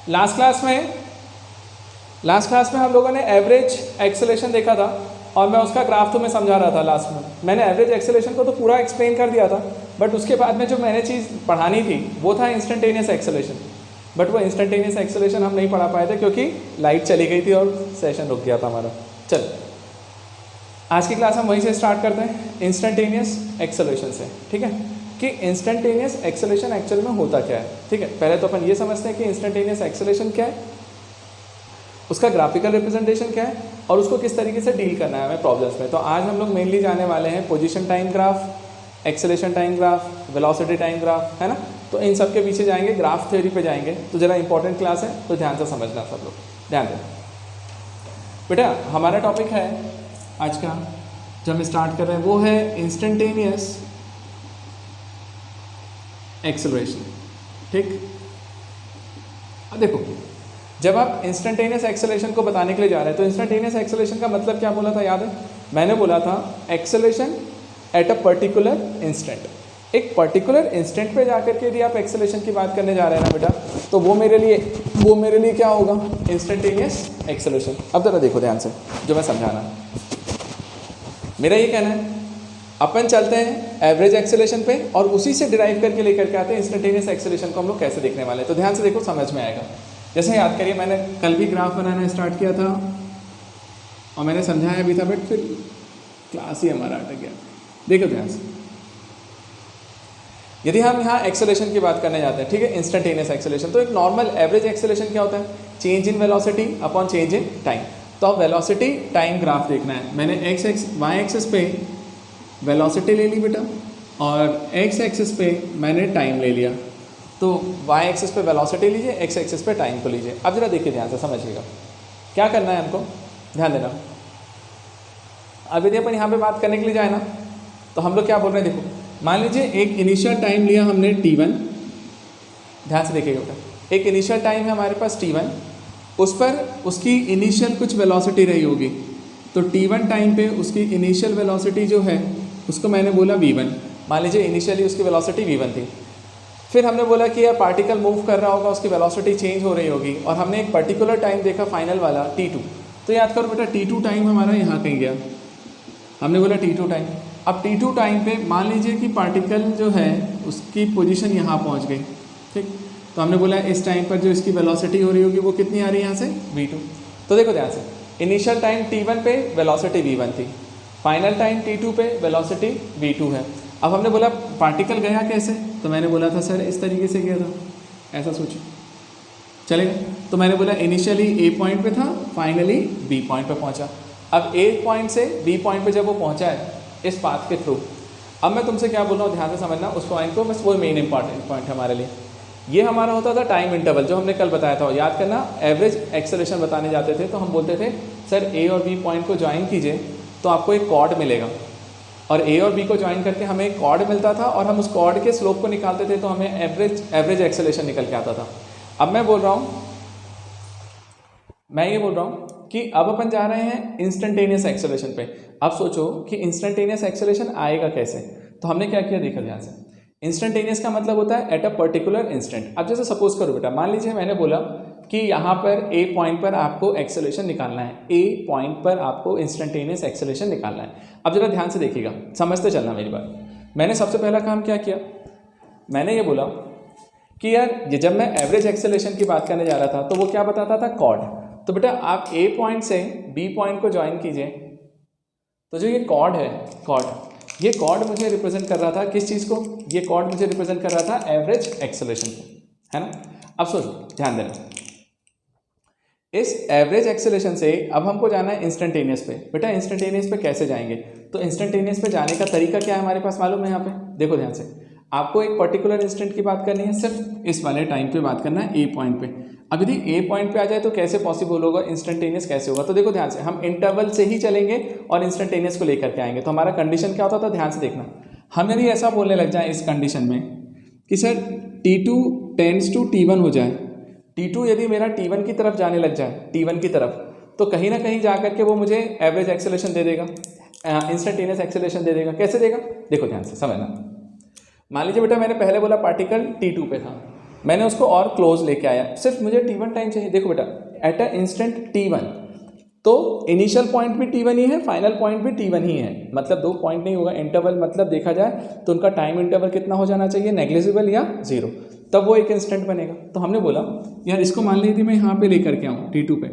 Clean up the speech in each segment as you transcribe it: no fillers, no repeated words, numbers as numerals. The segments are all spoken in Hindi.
लास्ट क्लास में हम लोगों ने एवरेज एक्सेलरेशन देखा था और मैं उसका ग्राफ तुम्हें समझा रहा था। लास्ट में मैंने एवरेज एक्सेलरेशन को तो पूरा एक्सप्लेन कर दिया था, बट उसके बाद में जो मैंने चीज़ पढ़ानी थी वो था इंस्टेंटेनियस एक्सेलरेशन। बट वो इंस्टेंटेनियस एक्सेलरेशन हम नहीं पढ़ा पाए थे क्योंकि लाइट चली गई थी और सेशन रुक गया था हमारा। चल आज की क्लास हम वहीं से स्टार्ट करते हैं, इंस्टेंटेनियस एक्सेलरेशन से। ठीक है कि इंस्टेंटेनियस एक्सेलरेशन एक्चुअल में होता क्या है। ठीक है, पहले तो अपन ये समझते हैं कि इंस्टेंटेनियस एक्सेलरेशन क्या है, उसका ग्राफिकल रिप्रेजेंटेशन क्या है और उसको किस तरीके से डील करना है हमें प्रॉब्लम्स में। तो आज हम लोग मेनली जाने वाले हैं position time graph, acceleration time graph, velocity time graph, है ना। तो इन सब के पीछे जाएंगे, ग्राफ थ्योरी पे जाएंगे। तो ज़रा इंपॉर्टेंट क्लास है तो ध्यान से समझना सब लोग, ध्यान दें बेटा। हमारा टॉपिक है आज का जो हम स्टार्ट कर रहे हैं वो है इंस्टेंटेनियस एक्सेलरेशन। ठीक, अब देखो जब आप इंस्टेंटेनियस एक्सेलरेशन को बताने के लिए जा रहे हैं तो इंस्टेंटेनियस एक्सेलरेशन का मतलब क्या बोला था, याद है? मैंने बोला था acceleration at a particular instant. एक पर्टिकुलर इंस्टेंट पे जाकर के यदि आप एक्सेलरेशन की बात करने जा रहे हैं ना बेटा, तो वो मेरे लिए क्या होगा, इंस्टेंटेनियस एक्सेलरेशन। अब जरा देखो ध्यान से जो मैं समझाना, मेरा ये कहना है अपन चलते हैं एवरेज एक्सेलरेशन पे और उसी से डिराइव करके लेकर के आते हैं इंस्टेंटेनियस एक्सेलरेशन को हम लोग कैसे देखने वाले हैं। तो ध्यान से देखो, समझ में आएगा। जैसे याद करिए मैंने कल भी ग्राफ बनाना स्टार्ट किया था और मैंने समझाया भी था, बट फिर क्लास ही हमारा अटक गया। देखो ध्यान से, यदि हम यहाँ एक्सेलरेशन की बात करने जाते हैं, ठीक है, इंस्टेंटेनियस एक्सेलरेशन, तो एक नॉर्मल एवरेज एक्सेलरेशन क्या होता है, change in velocity upon change in time. तो अब वेलोसिटी टाइम ग्राफ देखना है। मैंने वाई एक्सिस पे वेलोसिटी ले ली बेटा और एक्स एक्सिस पे मैंने टाइम ले लिया। तो वाई एक्सिस पे वेलोसिटी लीजिए, एक्स एक्सिस पे टाइम को लीजिए। अब जरा देखिए ध्यान से, समझिएगा क्या करना है हमको, ध्यान देना। अब यदि अपन यहाँ पे बात करने के लिए जाए ना, तो हम लोग क्या बोल रहे हैं, देखो मान लीजिए एक इनिशियल टाइम लिया हमने t1, ध्यान से देखिएगा बेटा, एक इनिशियल टाइम है हमारे पास t1, उस पर उसकी इनिशियल कुछ वेलोसिटी रही होगी। तो t1 टाइम पे उसकी इनिशियल वेलोसिटी जो है उसको मैंने बोला v1। मान लीजिए इनिशियली उसकी वेलोसिटी v1 थी। फिर हमने बोला कि यार पार्टिकल मूव कर रहा होगा, उसकी वेलोसिटी चेंज हो रही होगी, और हमने एक पर्टिकुलर टाइम देखा फाइनल वाला t2। तो याद करो बेटा t2 टाइम हमारा यहाँ कहीं गया, हमने बोला t2 टाइम। अब t2 टाइम पे मान लीजिए कि पार्टिकल जो है उसकी पोजीशन यहाँ पहुँच गई। ठीक, तो हमने बोला इस टाइम पर जो इसकी वेलोसिटी हो रही होगी वो कितनी आ रही है यहाँ से, v2। तो देखो ध्यान से, इनिशियल टाइम t1 पे वेलोसिटी v1 थी, फाइनल टाइम t2 पे वेलोसिटी v2 है। अब हमने बोला पार्टिकल गया कैसे, तो मैंने बोला था सर इस तरीके से गया था, ऐसा सोचो चलेगा। तो मैंने बोला इनिशियली ए पॉइंट पे था, फाइनली बी पॉइंट पे पहुंचा। अब ए पॉइंट से बी पॉइंट पे जब वो पहुंचा है इस पाथ के थ्रू, अब मैं तुमसे क्या बोल रहा हूँ ध्यान से समझना उस पॉइंट को, बस वो मेन इंपॉर्टेंट पॉइंट हमारे लिए। ये हमारा होता था टाइम इंटरवल, जो हमने कल बताया था, याद करना। एवरेज एक्सेलरेशन बताने जाते थे तो हम बोलते थे सर ए और बी पॉइंट को ज्वाइन कीजिए तो आपको एक कॉर्ड मिलेगा, और ए और बी को ज्वाइन करके हमें एक कॉर्ड मिलता था और हम उस कॉर्ड के स्लोप को निकालते थे तो हमें एवरेज एक्सेलरेशन निकल के आता था। अब मैं ये बोल रहा हूँ कि अब अपन जा रहे हैं इंस्टेंटेनियस एक्सेलरेशन पे। अब सोचो कि इंस्टेंटेनियस एक्सेलरेशन आएगा कैसे। तो हमने क्या किया, देखा ध्यान से। इंस्टेंटेनियस का मतलब होता है एट अ पर्टिकुलर इंस्टेंट। अब जैसे सपोज करो बेटा, मान लीजिए मैंने बोला कि यहाँ पर ए पॉइंट पर आपको एक्सेलरेशन निकालना है, ए पॉइंट पर आपको इंस्टेंटेनियस एक्सेलरेशन निकालना है। अब जरा ध्यान से देखिएगा, समझते चलना मेरी बात। मैंने सबसे पहला काम क्या किया, मैंने ये बोला कि यार ये जब मैं एवरेज एक्सेलरेशन की बात करने जा रहा था तो वो क्या बताता था, कॉर्ड। तो बेटा आप ए पॉइंट से बी पॉइंट को ज्वाइन कीजिए, तो जो ये कॉर्ड है, ये कॉर्ड मुझे रिप्रेजेंट कर रहा था किस चीज़ को, ये कॉर्ड मुझे रिप्रेजेंट कर रहा था एवरेज एक्सेलरेशन को, है ना। अब सोचो, ध्यान देना, इस एवरेज एक्सेलरेशन से अब हमको जाना है इंस्टेंटेनियस पे। बेटा इंस्टेंटेनियस पे कैसे जाएंगे, तो इंस्टेंटेनियस पे जाने का तरीका क्या है हमारे पास मालूम है। यहाँ पे देखो ध्यान से, आपको एक पर्टिकुलर इंस्टेंट की बात करनी है, सिर्फ इस वाले टाइम पे बात करना है, ए पॉइंट पे। अब यदि ए पॉइंट पे आ जाए तो कैसे पॉसिबल होगा, इंस्टेंटेनियस कैसे होगा। तो देखो ध्यान से, हम इंटरवल से ही चलेंगे और इंस्टेंटेनियस को लेकर के आएंगे। तो हमारा कंडीशन क्या होता था, ध्यान से देखना। हम यदि ऐसा बोलने लग जाए इस कंडीशन में कि sir t2 tends to t1 हो जाए, t2 यदि मेरा t1 की तरफ जाने लग जाए, t1 की तरफ, तो कहीं ना कहीं जा करके वो मुझे एवरेज एक्सेलरेशन दे देगा, इंस्टेंटेनियस एक्सेलरेशन दे देगा। कैसे देगा, देखो ध्यान से समझना। मान लीजिए बेटा मैंने पहले बोला पार्टिकल t2 पे था, मैंने उसको और क्लोज लेके आया, सिर्फ मुझे t1 टाइम चाहिए। देखो बेटा एट अ इंस्टेंट t1, तो इनिशियल पॉइंट भी t1 ही है, फाइनल पॉइंट भी t1 ही है, मतलब दो पॉइंट नहीं होगा। इंटरवल मतलब देखा जाए तो उनका टाइम इंटरवल कितना हो जाना चाहिए, नेग्लिजिबल या 0, तब वो एक इंस्टेंट बनेगा। तो हमने बोला यार इसको मान लीजिए मैं यहाँ पे लेकर के आऊँ t2 पे,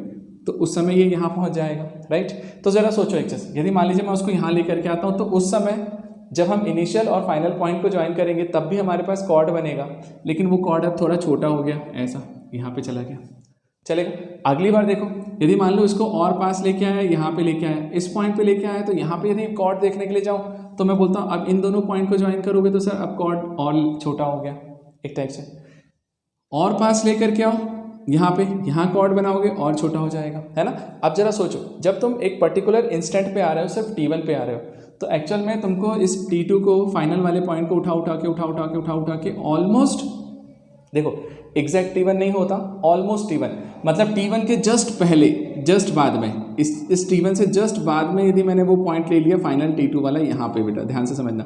तो उस समय ये यहाँ पहुँच जाएगा, राइट। तो ज़रा सोचो एक चीज़, यदि मान लीजिए मैं उसको यहाँ लेकर के आता हूँ, तो उस समय जब हम इनिशियल और फाइनल पॉइंट को ज्वाइन करेंगे तब भी हमारे पास कॉर्ड बनेगा, लेकिन वो कॉर्ड अब थोड़ा छोटा हो गया, ऐसा यहाँ पे चला गया, चलेगा। अगली बार देखो, यदि मान लो इसको और पास लेके आया, यहाँ पे लेके आया, इस पॉइंट पे लेके आया, तो यहाँ पे यदि कॉर्ड देखने के लिए जाऊँ तो मैं बोलता हूँ अब इन दोनों पॉइंट को ज्वाइन करोगे तो सर अब कॉर्ड और छोटा हो गया एक टाइप से। और पास लेकर के आओ यहाँ पे, यहाँ कॉर्ड बनाओगे और छोटा हो जाएगा, है ना। अब जरा सोचो, जब तुम एक पर्टिकुलर इंस्टेंट पे आ रहे हो, सिर्फ t1 पे आ रहे हो, तो एक्चुअल में तुमको इस t2 को फाइनल वाले पॉइंट को उठा के ऑलमोस्ट, देखो एग्जैक्ट t1 नहीं होता, ऑलमोस्ट t1, मतलब t1 के जस्ट पहले, जस्ट बाद में, इस t1 से जस्ट बाद में यदि मैंने वो पॉइंट ले लिया फाइनल t2 वाला, यहाँ पे बेटा ध्यान से समझना,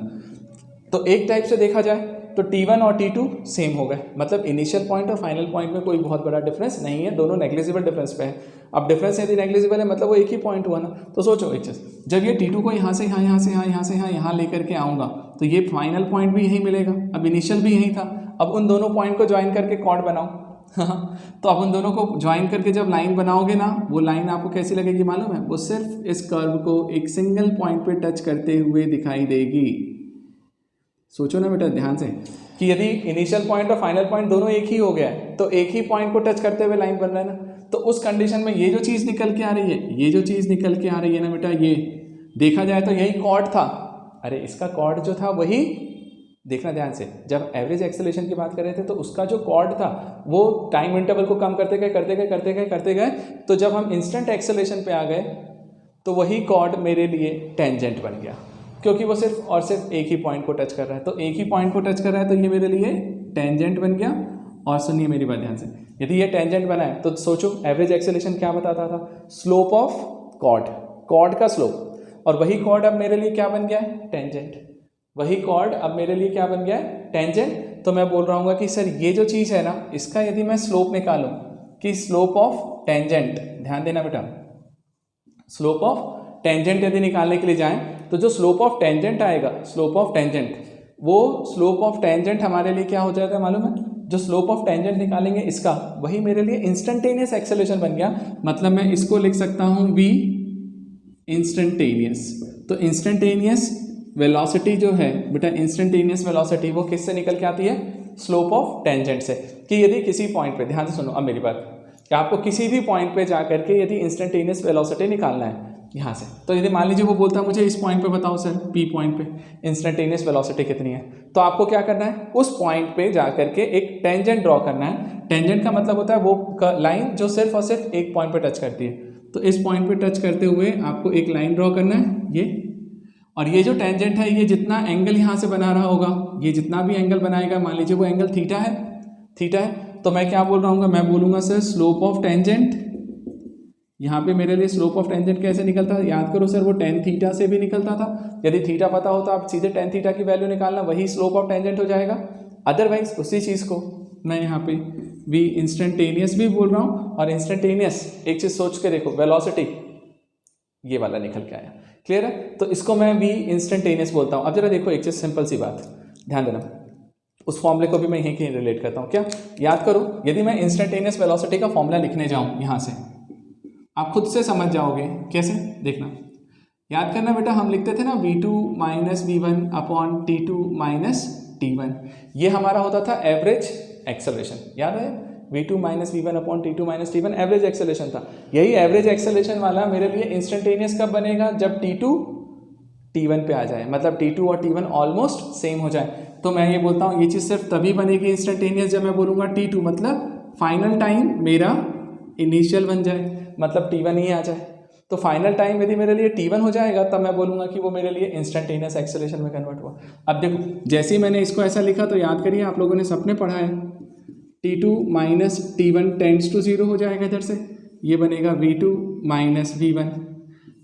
तो एक टाइप से देखा जाए तो t1 और t2 सेम हो गए, मतलब इनिशियल पॉइंट और फाइनल पॉइंट में कोई बहुत बड़ा डिफरेंस नहीं है, दोनों नेग्लिजिबल डिफरेंस पे है। अब डिफरेंस यदि नेग्लिजिबल है मतलब वो एक ही पॉइंट हुआ ना। तो सोचो एक चीज़, जब ये t2 को यहाँ से यहाँ, यहाँ से यहाँ, यहाँ से यहाँ, यहाँ लेकर के आऊँगा तो ये फाइनल पॉइंट भी यहीं मिलेगा, अब इनिशियल भी यहीं था। अब उन दोनों पॉइंट को ज्वाइन करके कॉर्ड बनाओ तो अब उन दोनों को ज्वाइन करके जब लाइन बनाओगे ना, वो लाइन आपको कैसी लगेगी मालूम है, वो सिर्फ इस कर्व को एक सिंगल पॉइंट पे टच करते हुए दिखाई देगी। सोचो ना बेटा ध्यान से कि यदि इनिशियल पॉइंट और फाइनल पॉइंट दोनों एक ही हो गया है, तो एक ही पॉइंट को टच करते हुए लाइन बन रहा है ना, तो उस कंडीशन में ये जो चीज़ निकल के आ रही है, ये जो चीज़ निकल के आ रही है ना बेटा, ये देखा जाए तो यही कॉर्ड था। अरे इसका कॉर्ड जो था वही, देखना ध्यान से, जब एवरेज एक्सेलरेशन की बात कर रहे थे तो उसका जो कॉर्ड था वो टाइम इंटरवल को कम करते गए, तो जब हम इंस्टेंट एक्सेलरेशन पे आ गए तो वही कॉर्ड मेरे लिए टेंजेंट बन गया, क्योंकि वो सिर्फ और सिर्फ एक ही पॉइंट को टच कर रहा है। तो एक ही पॉइंट को टच कर रहा है तो ये मेरे लिए टेंजेंट बन गया। और सुनिए मेरी बात ध्यान से, यदि ये टेंजेंट बना है तो सोचो एवरेज एक्सेलरेशन क्या बताता था, स्लोप ऑफ कॉर्ड का स्लोप, और वही कॉर्ड अब मेरे लिए क्या बन गया है, टेंजेंट। वही कॉर्ड अब मेरे लिए क्या बन गया है, टेंजेंट। तो मैं बोल रहा हूँ कि सर ये जो चीज़ है ना, इसका यदि मैं स्लोप निकालूँ कि स्लोप ऑफ टेंजेंट, ध्यान देना बेटा, स्लोप ऑफ टेंजेंट यदि निकालने के लिए जाएं तो जो स्लोप ऑफ टेंजेंट आएगा, स्लोप ऑफ टेंजेंट, वो स्लोप ऑफ टेंजेंट हमारे लिए क्या हो जाएगा मालूम है, जो स्लोप ऑफ टेंजेंट निकालेंगे इसका, वही मेरे लिए इंस्टेंटेनियस एक्सेलरेशन बन गया। मतलब मैं इसको लिख सकता हूँ v इंस्टेंटेनियस। तो इंस्टेंटेनियस वेलोसिटी जो है बेटा, इंस्टेंटेनियस वेलोसिटी वो किससे निकल के आती है, स्लोप ऑफ टेंजेंट से। कि यदि किसी पॉइंट पे, ध्यान से सुनो अब मेरी बात, कि आपको किसी भी पॉइंट पे जा करके यदि इंस्टेंटेनियस वेलोसिटी निकालना है यहाँ से, तो यदि मान लीजिए वो बोलता है मुझे इस पॉइंट पे बताओ सर, P पॉइंट पे इंस्टेंटेनियस वेलोसिटी कितनी है, तो आपको क्या करना है, उस पॉइंट पे जा करके एक टेंजेंट ड्रॉ करना है। टेंजेंट का मतलब होता है वो लाइन जो सिर्फ और सिर्फ एक पॉइंट पे टच करती है। तो इस पॉइंट पे टच करते हुए आपको एक लाइन ड्रॉ करना है ये, और ये जो टेंजेंट है ये जितना एंगल यहाँ से बना रहा होगा, ये जितना भी एंगल बनाएगा, मान लीजिए वो एंगल थीटा है, तो मैं क्या बोल रहा हूँ, मैं बोलूँगा सर स्लोप ऑफ टेंजेंट। यहाँ पे मेरे लिए स्लोप ऑफ टेंजेंट कैसे निकलता है, याद करो सर, वो टेन थीटा से भी निकलता था। यदि थीटा पता हो तो आप सीधे टेन थीटा की वैल्यू निकालना, वही स्लोप ऑफ टेंजेंट हो जाएगा। अदरवाइज उसी चीज़ को मैं यहाँ पे v इंस्टेंटेनियस भी बोल रहा हूँ, और इंस्टेंटेनियस एक चीज़ सोच के देखो, वेलोसिटी ये वाला निकल के आया, क्लियर है। तो इसको मैं v इंस्टेंटेनियस बोलता हूँ। अब जरा देखो एक चीज़, सिंपल सी बात, ध्यान देना, उस फॉर्मूले को भी मैं यहीं कहीं रिलेट करता हूँ। क्या याद करो, यदि मैं इंस्टेंटेनियस वेलोसिटी का फॉर्मूला लिखने जाऊँ यहाँ से, आप खुद से समझ जाओगे कैसे, देखना, याद करना बेटा, हम लिखते थे ना v2 minus v1 upon t2 minus t1, ये हमारा होता था एवरेज एक्सेलरेशन, याद है, v2 minus v1 upon t2 minus t1 average acceleration था। यही एवरेज एक्सेलरेशन वाला मेरे लिए इंस्टेंटेनियस कब बनेगा, जब t2 t1 पे आ जाए, मतलब t2 और t1 ऑलमोस्ट सेम हो जाए। तो मैं ये बोलता हूँ ये चीज़ सिर्फ तभी बनेगी इंस्टेंटेनियस जब मैं बोलूँगा t2, मतलब फाइनल टाइम मेरा इनिशियल बन जाए, मतलब t1 ही आ जाए। तो फाइनल टाइम यदि मेरे लिए t1 हो जाएगा तब मैं बोलूँगा कि वो मेरे लिए इंस्टेंटेनियस एक्सेलरेशन में कन्वर्ट हुआ। अब देखो, जैसे ही मैंने इसको ऐसा लिखा तो याद करिए, आप लोगों ने सबने पढ़ा है, t2 minus t1 tends to 0 हो जाएगा इधर से, ये बनेगा v2 minus v1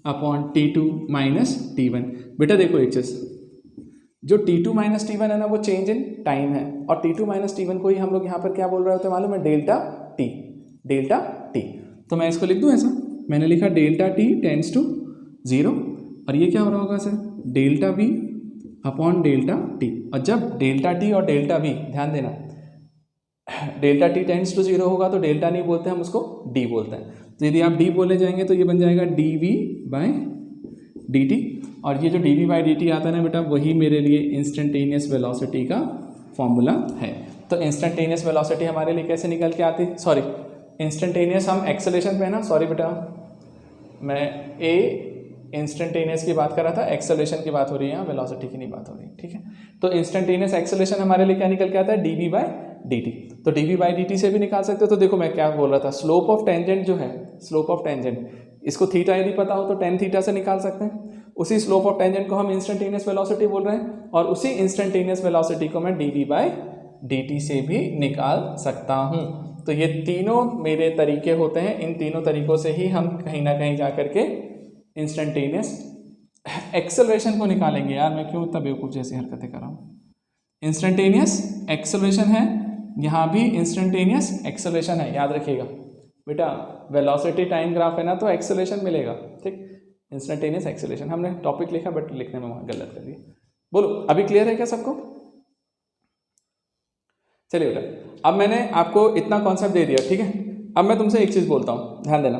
upon t2 minus t1। बेटा देखो एक चीज़, जो T2 माइनस T1 है ना वो चेंज इन टाइम है, और T2 माइनस T1 को ही हम लोग यहाँ पर क्या बोल रहे होते हैं मालूम है, डेल्टा टी, डेल्टा टी। तो मैं इसको लिख दूँ ऐसा, मैंने लिखा डेल्टा टी टेंड्स टू 0, और ये क्या हो रहा होगा sir, delta we upon delta T. और जब डेल्टा टी और डेल्टा वी, ध्यान देना, डेल्टा टी टेंड्स टू 0 होगा तो डेल्टा नहीं बोलते हम उसको डी बोलते हैं। तो यदि आप डी बोले जाएंगे तो ये बन जाएगा d v by d t, और ये जो d we by D t आता है ना बेटा, वही मेरे लिए इंस्टेंटेनियस वेलोसिटी का फॉर्मूला है। तो इंस्टेंटेनियस वेलोसिटी हमारे लिए कैसे निकल के आती, सॉरी इंस्टेंटेनियस हम एक्सेलेरेशन पे है ना, सॉरी बेटा मैं ए इंस्टेंटेनियस की बात कर रहा था, एक्सेलेरेशन की बात हो रही है, यहाँ वेलोसिटी की नहीं बात हो रही, ठीक है। तो इंस्टेंटेनियस एक्सेलेरेशन हमारे लिए क्या निकल के आता है, D we by D T. तो D we by D T से भी निकाल सकते हो। तो देखो मैं क्या बोल रहा था, स्लोप ऑफ टेंजेंट जो है, स्लोप ऑफ टेंजेंट, इसको थीटा यदि पता हो तो टेन थीटा से निकाल सकते हैं। उसी स्लोप ऑफ टेंजेंट को हम इंस्टेंटेनियस वेलोसिटी बोल रहे हैं, और उसी इंस्टेंटेनियस वेलोसिटी को मैं d we by D T से भी निकाल सकता हूँ। तो ये तीनों मेरे तरीके होते हैं, इन तीनों तरीकों से ही हम कहीं ना कहीं जा करके इंस्टेंटेनियस एक्सेलरेशन को निकालेंगे। यार मैं क्यों इतना बेवकूफ़ जैसी हरकतें कर रहा हूँ। इंस्टेंटेनियस एक्सेलरेशन है, यहाँ भी इंस्टेंटेनियस एक्सेलरेशन है, याद रखिएगा बेटा। वेलोसिटी टाइम ग्राफ है ना, तो एक्सेलरेशन मिलेगा, ठीक। इंस्टेंटेनियस एक्सेलरेशन हमने टॉपिक लिखा बट लिखने में वहाँ गलत कर दिया। बोलो अभी क्लियर है क्या सबको? चलिए बेटा, अब मैंने आपको इतना कॉन्सेप्ट दे दिया, ठीक है। अब मैं तुमसे एक चीज़ बोलता हूँ, ध्यान देना।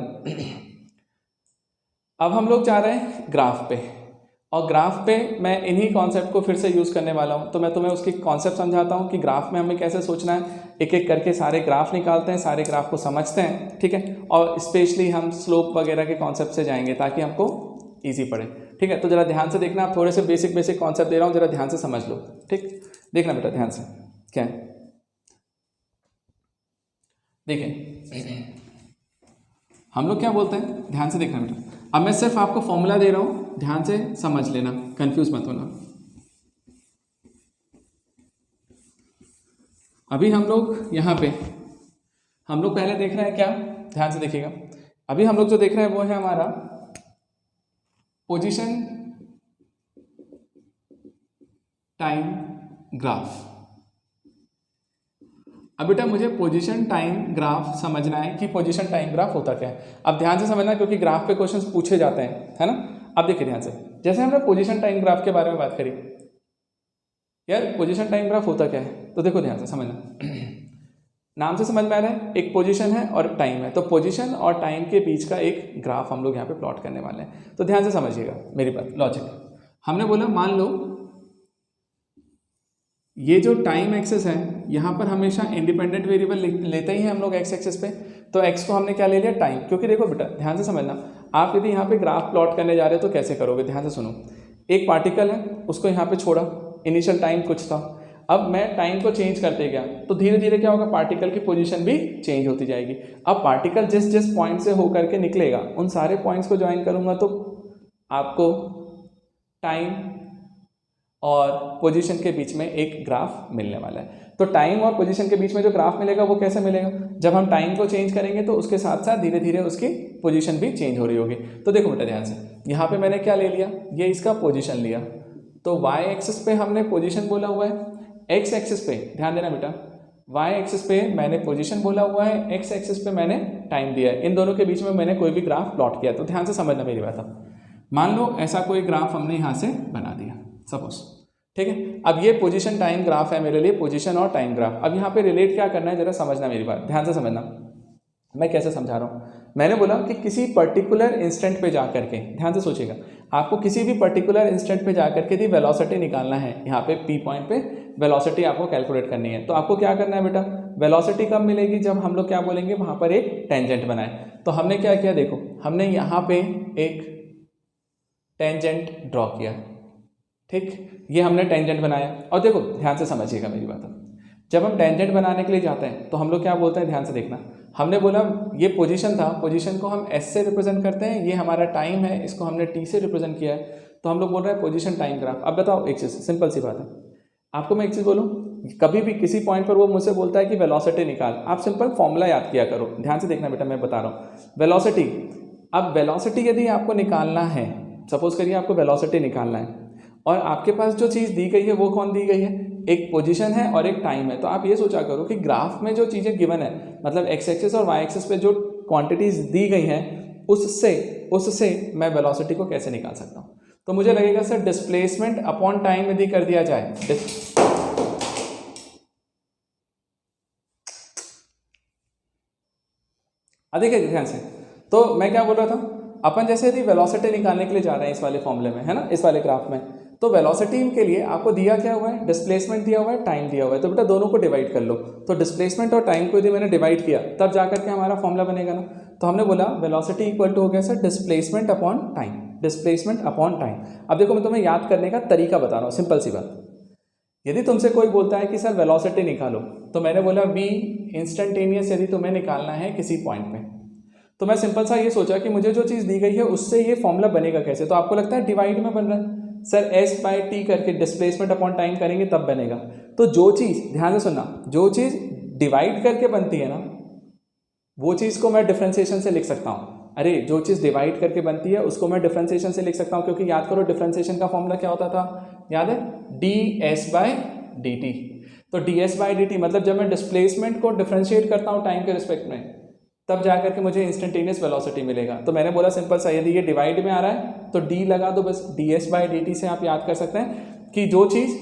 अब हम लोग जा रहे हैं ग्राफ पे, और ग्राफ पे मैं इन्हीं कॉन्सेप्ट को फिर से यूज़ करने वाला हूँ। तो मैं तुम्हें उसकी कॉन्सेप्ट समझाता हूँ कि ग्राफ में हमें कैसे सोचना है, एक एक करके सारे ग्राफ निकालते हैं, सारे ग्राफ को समझते हैं, ठीक है। और स्पेशली हम स्लोप वगैरह के कॉन्सेप्ट से जाएंगे ताकि हमको ईजी पड़े, ठीक है। तो जरा ध्यान से देखना, आप थोड़े से बेसिक कॉन्सेप्ट दे रहा हूँ, जरा ध्यान से समझ लो, ठीक। देखना बेटा ध्यान से, क्या है देखिए, हम लोग क्या बोलते हैं, ध्यान से देखना बेटा। अब मैं सिर्फ आपको फॉर्मूला दे रहा हूँ, ध्यान से समझ लेना, कंफ्यूज मत होना। अभी हम लोग यहाँ पे हम लोग पहले देख रहे हैं क्या, ध्यान से देखिएगा। अभी हम लोग जो देख रहे हैं वो है हमारा पोजीशन टाइम ग्राफ। अब बेटा मुझे पोजीशन टाइम ग्राफ समझना है कि पोजीशन टाइम ग्राफ होता क्या है। अब ध्यान से समझना, क्योंकि ग्राफ पे क्वेश्चंस पूछे जाते हैं, है ना। अब देखिए ध्यान से, जैसे हमने पोजीशन टाइम ग्राफ के बारे में बात करी, यार पोजीशन टाइम ग्राफ होता क्या है, तो देखो ध्यान से समझना। नाम से समझ में आ रहा है, एक पोजीशन है और टाइम है, तो पोजीशन और टाइम के बीच का एक ग्राफ हम लोग यहाँ पे प्लॉट करने वाले हैं। तो ध्यान से समझिएगा मेरी बात, लॉजिक। हमने बोला मान लो ये जो टाइम एक्सेस है, यहाँ पर हमेशा इंडिपेंडेंट वेरिएबल लेते ही हैं हम लोग एक्स एक्सेस पे। तो एक्स को हमने क्या ले लिया, टाइम। क्योंकि देखो बेटा ध्यान से समझना, आप यदि यहाँ पे ग्राफ प्लॉट करने जा रहे हो तो कैसे करोगे, ध्यान से सुनो। एक पार्टिकल है, उसको यहाँ पे छोड़ा, इनिशियल टाइम कुछ था, अब मैं टाइम को चेंज करते गया तो धीरे धीरे क्या होगा, पार्टिकल की पोजीशन भी चेंज होती जाएगी। अब पार्टिकल जिस जिस पॉइंट से होकर के निकलेगा, उन सारे पॉइंट्स को ज्वाइन करूँगा तो आपको टाइम और पोजीशन के बीच में एक ग्राफ मिलने वाला है। तो टाइम और पोजीशन के बीच में जो ग्राफ मिलेगा वो कैसे मिलेगा, जब हम टाइम को चेंज करेंगे तो उसके साथ साथ धीरे धीरे उसकी पोजीशन भी चेंज हो रही होगी। तो देखो बेटा ध्यान से, यहाँ पे मैंने क्या ले लिया, ये इसका पोजीशन लिया, तो वाई एक्सिस पे हमने पोजीशन बोला हुआ है, एक्स एक्सिस पे ध्यान देना बेटा, वाई एक्सिस पे मैंने पोजीशन बोला हुआ है, एक्स एक्सिस पे मैंने टाइम दिया है। इन दोनों के बीच में मैंने कोई भी ग्राफ प्लॉट किया। तो ध्यान से समझना मेरी बात। अब मान लो ऐसा कोई ग्राफ हमने यहाँ से बना दिया सपोज, ठीक है। अब ये पोजीशन टाइम ग्राफ है मेरे लिए, पोजीशन और टाइम ग्राफ। अब यहाँ पे रिलेट क्या करना है जरा समझना मेरी बात, ध्यान से समझना मैं कैसे समझा रहा हूँ। मैंने बोला कि किसी पर्टिकुलर इंस्टेंट पे जा करके, ध्यान से सोचिएगा, आपको किसी भी पर्टिकुलर इंस्टेंट पे जा करके दी वेलोसिटी निकालना है। यहाँ पे पी पॉइंट पे वेलोसिटी आपको कैलकुलेट करनी है। तो आपको क्या करना है बेटा, वेलोसिटी कब मिलेगी, जब हम लोग क्या बोलेंगे, वहाँ पर एक टेंजेंट बनाए। तो हमने क्या किया, देखो हमने यहाँ पे एक टेंजेंट ड्रॉ किया, ठीक, ये हमने टेंजेंट बनाया। और देखो ध्यान से समझिएगा मेरी बात, जब हम टेंजेंट बनाने के लिए जाते हैं तो हम लोग क्या बोलते हैं, ध्यान से देखना। हमने बोला ये पोजीशन था, पोजीशन को हम एस से रिप्रेजेंट करते हैं, ये हमारा टाइम है, इसको हमने टी से रिप्रेजेंट किया है, तो हम लोग बोल रहे हैं पोजीशन टाइम ग्राफ। अब बताओ एक चीज़, सिंपल सी बात है, आपको मैं एक चीज़ बोलूँ, कभी भी किसी पॉइंट पर वो मुझसे बोलता है कि वेलोसिटी निकाल, आप सिंपल फॉर्मूला याद किया करो। ध्यान से देखना बेटा, मैं बता रहा हूँ वेलोसिटी। अब वेलोसिटी यदि आपको निकालना है, सपोज करिए आपको वेलोसिटी निकालना है, और आपके पास जो चीज़ दी गई है वो कौन दी गई है, एक पोजीशन है और एक टाइम है। तो आप ये सोचा करो कि ग्राफ में जो चीज़ें गिवन है, मतलब एक्स एक्सिस और वाई एक्सिस पे जो क्वांटिटीज दी गई हैं, उससे मैं वेलोसिटी को कैसे निकाल सकता हूँ। तो मुझे लगेगा सर डिस्प्लेसमेंट अपॉन टाइम यदि कर दिया जाए, देखिए ध्यान से, तो मैं क्या बोल रहा था, अपन जैसे यदि वेलोसिटी निकालने के लिए जा रहे हैं इस वाले फॉर्मूले में, है ना, इस वाले ग्राफ में, तो वेलोसिटी के लिए आपको दिया क्या हुआ है, डिस्प्लेसमेंट दिया हुआ है, टाइम दिया हुआ है। तो बेटा दोनों को डिवाइड कर लो। तो डिस्प्लेसमेंट और टाइम को यदि मैंने डिवाइड किया तब जाकर के हमारा फॉर्मूला बनेगा ना। तो हमने बोला वेलोसिटी इक्वल टू हो गया sir displacement upon time, displacement upon time. अब देखो मैं तुम्हें याद करने का तरीका बता रहा हूँ, सिंपल सी बात। यदि तुमसे कोई बोलता है कि सर वेलोसिटी निकालो, तो मैंने बोला v इंस्टेंटेनियस यदि तुम्हें निकालना है किसी पॉइंट पे, तो मैं सिंपल सा ये सोचा कि मुझे जो चीज़ दी गई है उससे ये फॉर्मूला बनेगा कैसे। तो आपको लगता है डिवाइड में बन रहा है सर, s बाय टी करके डिस्प्लेसमेंट अपॉन टाइम करेंगे तब बनेगा। तो जो चीज़, ध्यान से सुनना, जो चीज़ डिवाइड करके बनती है ना, वो चीज़ को मैं डिफ्रेंसिएशन से लिख सकता हूँ। अरे जो चीज़ डिवाइड करके बनती है उसको मैं डिफ्रेंसिएशन से लिख सकता हूँ, क्योंकि याद करो डिफ्रेंसिएशन का फॉर्मूला क्या होता था, याद है, ds बाय डी टी। तो ds बाय डी टी मतलब जब मैं डिस्प्लेसमेंट को डिफ्रेंशिएट करता हूँ टाइम के रिस्पेक्ट में, तब जाकर के मुझे इंस्टेंटेनियस वेलोसिटी मिलेगा। तो मैंने बोला सिंपल सा, यदि ये डिवाइड में आ रहा है तो d लगा दो बस, ds बाय डी टी से आप याद कर सकते हैं कि जो चीज़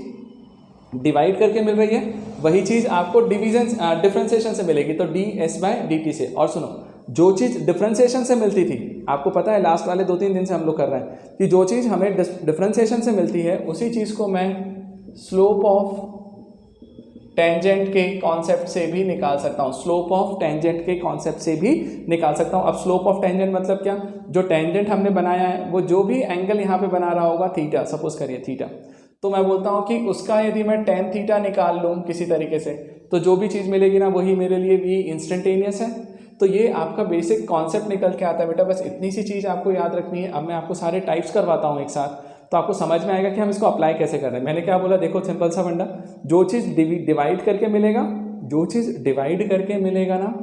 डिवाइड करके मिल रही है वही चीज़ आपको डिवीजन डिफ्रेंसिएशन से मिलेगी, तो ds बाय डी टी से। और सुनो, जो चीज़ डिफ्रेंसिएशन से मिलती थी, आपको पता है लास्ट वाले 2-3 दिन से हम लोग कर रहे हैं कि जो चीज़ हमें डिफ्रेंसिएशन से मिलती है उसी चीज़ को मैं स्लोप ऑफ टेंजेंट के कॉन्सेप्ट से भी निकाल सकता हूँ, स्लोप ऑफ टेंजेंट के कॉन्सेप्ट से भी निकाल सकता हूँ। अब स्लोप ऑफ टेंजेंट मतलब क्या, जो टेंजेंट हमने बनाया है वो जो भी एंगल यहाँ पे बना रहा होगा थीटा, सपोज करिए थीटा, तो मैं बोलता हूँ कि उसका यदि मैं टेन थीटा निकाल लूँ किसी तरीके से, तो जो भी चीज़ मिलेगी ना वही मेरे लिए भी इंस्टेंटेनियस है। तो ये आपका बेसिक कॉन्सेप्ट निकल के आता है बेटा, बस इतनी सी चीज़ आपको याद रखनी है। अब मैं आपको सारे टाइप्स करवाता हूँ एक साथ, तो आपको समझ में आएगा कि हम इसको अप्लाई कैसे कर रहे हैं। मैंने क्या बोला, देखो सिंपल सा फंडा, जो चीज़ डिवाइड करके मिलेगा, जो चीज़ डिवाइड करके मिलेगा ना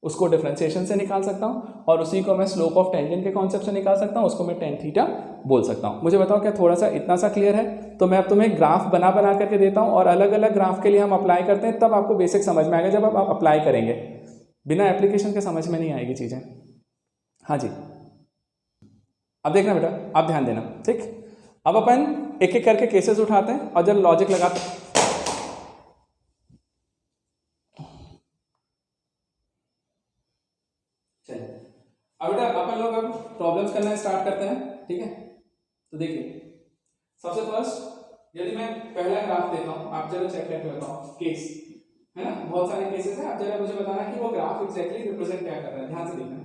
उसको डिफरेंशिएशन से निकाल सकता हूँ, और उसी को मैं स्लोप ऑफ टेंजेंट के कॉन्सेप्ट से निकाल सकता हूँ, उसको मैं टेन थीटा बोल सकता हूँ। मुझे बताओ क्या थोड़ा सा इतना सा क्लियर है? तो मैं अब तुम्हें ग्राफ बना बना करके देता हूँ और अलग अलग ग्राफ के लिए हम अप्लाई करते हैं, तब आपको बेसिक समझ में आएगा। जब आप अप्लाई करेंगे, बिना एप्लीकेशन के समझ में नहीं आएगी चीज़ें। हाँ जी, अब देखना बेटा, आप ध्यान देना, ठीक। अब अपन एक एक करके केसेस उठाते हैं और जब लॉजिक लगाते हैं, चलिए अब बेटा अपन लोग अब प्रॉब्लम्स करना स्टार्ट करते हैं, ठीक है। तो देखिए सबसे फर्स्ट यदि मैं पहला ग्राफ देता हूँ, आप जरा चेक करके बताओ, केस है ना, बहुत सारे केसेस हैं, आप जरा मुझे बताना कि वो ग्राफ एग्जैक्टली रिप्रेजेंट क्या कर रहा है। ध्यान से देखना,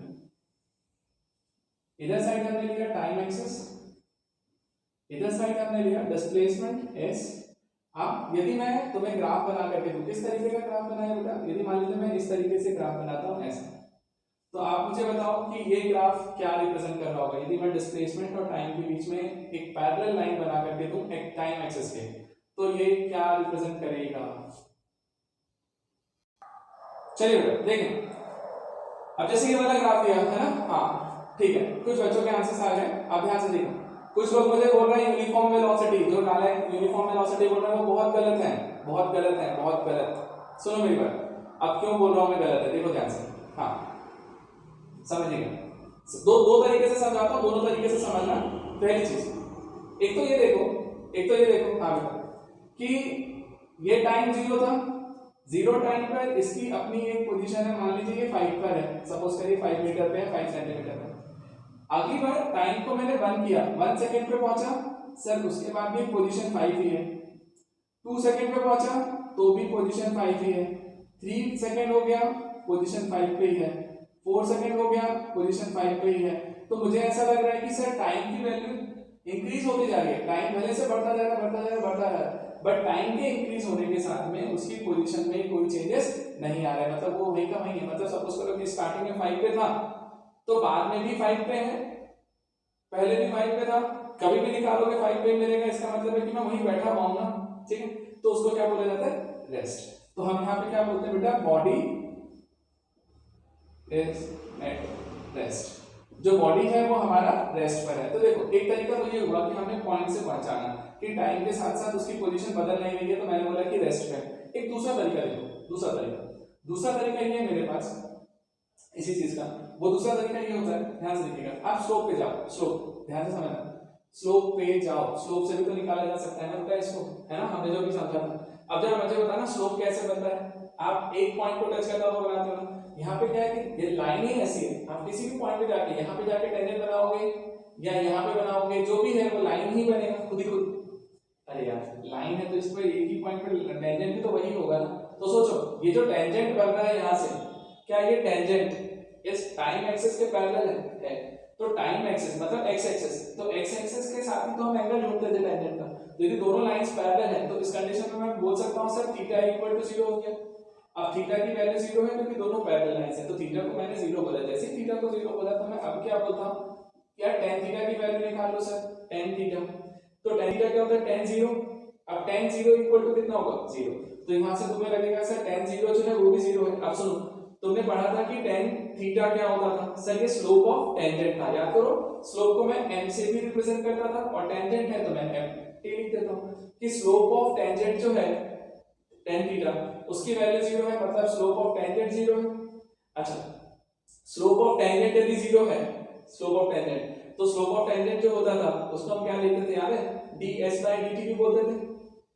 इधर साइड हमने लिया टाइम एक्सिस, इधर साइड हमने लिया डिस्प्लेसमेंट s। अब यदि मैं तुम्हें ग्राफ बना करके दूं, किस तरीके का ग्राफ बनाया बेटा, यदि मान लीजिए मैं इस तरीके से ग्राफ बनाता हूं ऐसा, तो आप मुझे बताओ कि ये ग्राफ क्या रिप्रेजेंट कर रहा होगा। यदि मैं डिस्प्लेसमेंट और टाइम के बीच में एक पैरेलल लाइन बना करके दूं एक टाइम एक्सिस के, तो ये क्या रिप्रेजेंट करेगा। चलिए बेटा देखें, अब जैसे ये वाला ग्राफ दिया है ना, हाँ ठीक है, कुछ बच्चों के आंसर्स आ गए। अब ध्यान से देखो, कुछ लोग मुझे बोल रहे हैं यूनिफॉर्म वेलोसिटी, जो डाला है यूनिफॉर्म वेलोसिटी बोल रहे हैं, वो बहुत गलत है, बहुत गलत है, बहुत गलत। सुनो मेरी बात, अब क्यों बोल रहा हूं मैं गलत है, देखो ध्यान से, हाँ समझिएगा। दो तरीके से समझाता हूं, दोनों तरीके से समझना। पहली चीज, एक तो ये देखो, हाँ बेटा, कि ये टाइम जीरो था, जीरो टाइम पर इसकी अपनी एक पोजीशन है, मान लीजिए ये 5 पर है, सपोज करिए 5 मीटर पे है, 5 सेंटीमीटर पे। अगली बार टाइम को मैंने 1 किया, 1 सेकंड पे पहुंचा सर, उसके बाद भी पोजीशन 5 ही है। 2 सेकंड पे पहुंचा तो भी पोजीशन 5 ही है। 3 सेकंड हो गया, पोजीशन 5 पे ही है। 4 सेकंड हो गया, पोजीशन 5 पे ही है। तो मुझे ऐसा लग रहा है कि सर टाइम की वैल्यू इंक्रीज होती जा रही है, टाइम भले से बढ़ता जा रहा है, बट टाइम के इंक्रीज होने के साथ में उसकी पोजीशन में कोई चेंजेस नहीं आ रहे, मतलब वो वही का वही है। मतलब सपोज करो कि स्टार्टिंग में 5 पे था, तो बाद में भी 5 पे है, पहले भी 5 पे था, कभी भी निकालोगे 5 पे मिलेगा, इसका मतलब है कि मैं वहीं बैठा हुआ हूं ना, ठीक है। तो उसको क्या बोला जाता है, रेस्ट। तो हम यहाँ पे क्या बोलते हैं बेटा, बॉडी इज एट रेस्ट। जो बॉडी है वो हमारा रेस्ट पर है। तो देखो एक तरीका तो ये हुआ कि हमने पॉइंट से पॉइंट जाना कि टाइम के साथ साथ उसकी पोजीशन बदल नहीं रही है, तो मैंने बोला कि रेस्ट पे है। एक दूसरा तरीका देखो, दूसरा तरीका ये है मेरे पास इसी चीज का। वो दूसरा तरीका ये होता है, ध्यान से देखिएगा, आप स्लोप पे जाओ, स्लोप ध्यान से समझना, स्लोप पे जाओ, स्लोप से भी तो निकाला जा सकता है ना बेटा इसको, है ना, हमने जो भी समझा था। अब जरा मुझे बताना स्लोप कैसे बनता है। आप एक पॉइंट को टच करता हुआ बनाते हो ना, यहाँ पे क्या है कि ये लाइन ही ऐसी है, आप किसी भी पॉइंट पे जाके यहाँ पे जाके टेंजेंट बनाओगे या यहाँ पे बनाओगे, जो भी है वो लाइन ही बनेगा खुद ही खुद। अरे यार लाइन है तो इस पर एक ही पॉइंट पे टेंजेंट भी तो वही होगा ना। तो सोचो ये जो टेंजेंट बन रहा है यहाँ से, क्या ये टेंजेंट इस टाइम एक्सिस के पैरेलल है? तो टाइम एक्सिस मतलब एक्स एक्सिस, तो एक्स एक्सिस के साथ ही तो हम एंगल ढूंढते थे टेंजेंट का। तो यदि दोनों लाइंस पैरेलल है तो इस कंडीशन में मैं बोल सकता हूँ सर थीटा इक्वल टू 0 हो गया। अब थीटा की वैल्यू 0 है क्योंकि दोनों पैरेलल लाइंस हैं, तो थीटा को मैंने 0 बोला। जैसे थीटा को 0 बोला तो मैं अब क्या बोलता हूँ, यार tan थीटा की वैल्यू निकाल लो सर, tan थीटा। तो tan थीटा क्या होता है, tan 0। अब tan 0 इक्वल टू कितना होगा, 0। तो यहाँ से तुम्हें लगेगा सर tan 0 जो है वो भी 0 है। अब सुनो, तुमने पढ़ा था कि tan थीटा क्या होता था सर, ये स्लोप ऑफ टेंजेंट था। याद करो, स्लोप को मैं m से भी रिप्रेजेंट करता था और टेंजेंट है तो मैं m लिख देता हूँ कि स्लोप ऑफ टेंजेंट जो है tan थीटा उसकी वैल्यू 0 है, मतलब स्लोप ऑफ टेंजेंट 0 है। अच्छा, स्लोप ऑफ टेंजेंट यदि 0 है, स्लोप ऑफ टेंजेंट, तो स्लोप ऑफ टेंजेंट जो होता था उसको हम क्या लिखते थे, याद है, ds/dt भी बोलते थे।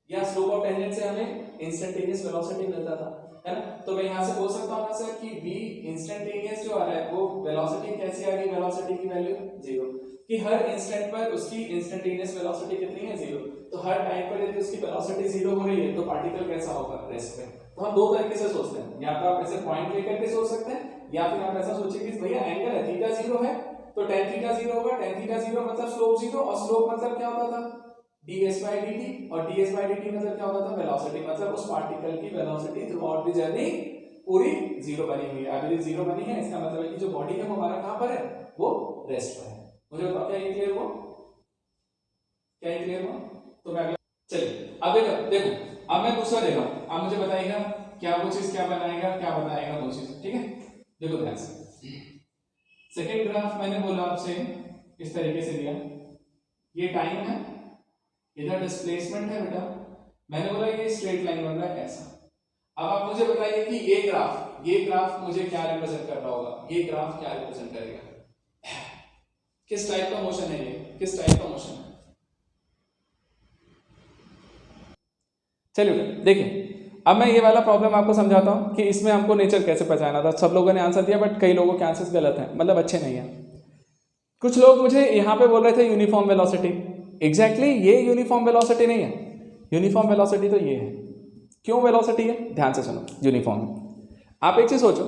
या स्लोप ऑफ टेंजेंट से हमें इंस्टेंटेनियस वेलोसिटी मिलता था, है ना। तो मैं यहाँ से बोल सकता हूँ ना सर कि v इंस्टेंटेनियस जो आ रहा है वो वेलोसिटी कैसी आ गई, वेलोसिटी की वैल्यू 0, कि हर इंस्टेंट पर उसकी इंस्टेंटेनियस वेलोसिटी कितनी है, 0। तो हर टाइम पर यदि उसकी वेलोसिटी 0 हो रही है तो पार्टिकल कैसा होगा, रेस्ट पे। तो हम दो तरीके से सोचते हैं, या तो आप ऐसे पॉइंट लेकर के सोच सकते हैं, या फिर आप ऐसा सोचिए कि भैया एंगल है, थीटा 0 है तो tan थीटा 0 होगा। tan थीटा 0 मतलब स्लोप 0, और स्लोप मतलब क्या होता था, ds/dt, और ds/dt मतलब क्या होता था, वेलोसिटी, मतलब उस पार्टिकल की velocity through out the journey पूरी 0 बनी हुई है। अभी 0 बनी है, इसका मतलब है कि जो बॉडी है वो हमारा कहां पर है, वो रेस्ट पर है। मुझे बताओ क्या ये क्लियर हुआ, क्या ये क्लियर हुआ। तो मैं चलिए अब देखो अब मैं दूसरा दे रहा हूं, आप मुझे बताइएगा क्या वो चीज क्या बनाएगा, क्या बताएगा वो चीज, ठीक है। देखो ध्यान से, सेकेंड ग्राफ मैंने बोला आपसे इस तरीके से दिया, ये टाइम है, इधर डिस्प्लेसमेंट है बेटा, मैंने बोला ये स्ट्रेट लाइन बन रहा है ऐसा। अब आप मुझे बताइए कि ये ग्राफ मुझे क्या रिप्रेजेंट कर रहा होगा, ये ग्राफ क्या रिप्रेजेंट करेगा, किस टाइप का मोशन है, ये किस टाइप का मोशन है। चलिए देखिए, अब मैं ये वाला प्रॉब्लम आपको समझाता हूं कि इसमें हमको नेचर कैसे पहचाना था। सब लोगों ने आंसर दिया बट कई लोगों के आंसर्स गलत हैं, मतलब अच्छे नहीं हैं। कुछ लोग मुझे यहाँ पे बोल रहे थे यूनिफॉर्म वेलोसिटी, एग्जैक्टली ये यूनिफॉर्म वेलोसिटी नहीं है, यूनिफॉर्म वेलोसिटी तो ये है। क्यों वेलोसिटी है, ध्यान से सुनो, यूनिफॉर्म। आप एक चीज सोचो,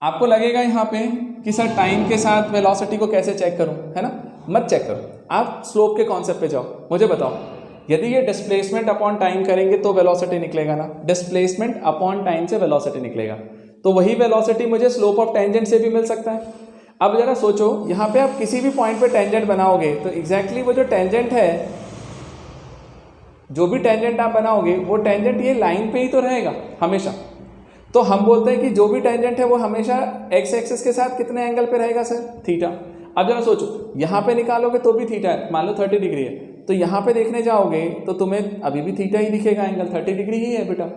आपको लगेगा यहाँ पे कि सर टाइम के साथ वेलोसिटी को कैसे चेक करूं, है ना, मत चेक करो, आप स्लोप के कॉन्सेप्ट पे जाओ। मुझे बताओ, यदि ये डिस्प्लेसमेंट अपॉन टाइम करेंगे तो वेलोसिटी निकलेगा ना, डिस्प्लेसमेंट अपॉन टाइम से वेलोसिटी निकलेगा, तो वही वेलोसिटी मुझे स्लोप ऑफ टेंजेंट से भी मिल सकता है। अब जरा सोचो, यहाँ पे आप किसी भी पॉइंट पे टेंजेंट बनाओगे तो एग्जैक्टली वो जो टेंजेंट है, जो भी टेंजेंट आप बनाओगे वो टेंजेंट ये लाइन पे ही तो रहेगा हमेशा। तो हम बोलते हैं कि जो भी टेंजेंट है वो हमेशा एक्स एक्सिस के साथ कितने एंगल पे रहेगा सर, थीटा। अब जरा सोचो, यहाँ पे निकालोगे तो भी थीटा है, मान लो 30 डिग्री है, तो यहाँ पे देखने जाओगे तो तुम्हें अभी भी थीटा ही दिखेगा, एंगल 30 डिग्री ही है बेटा।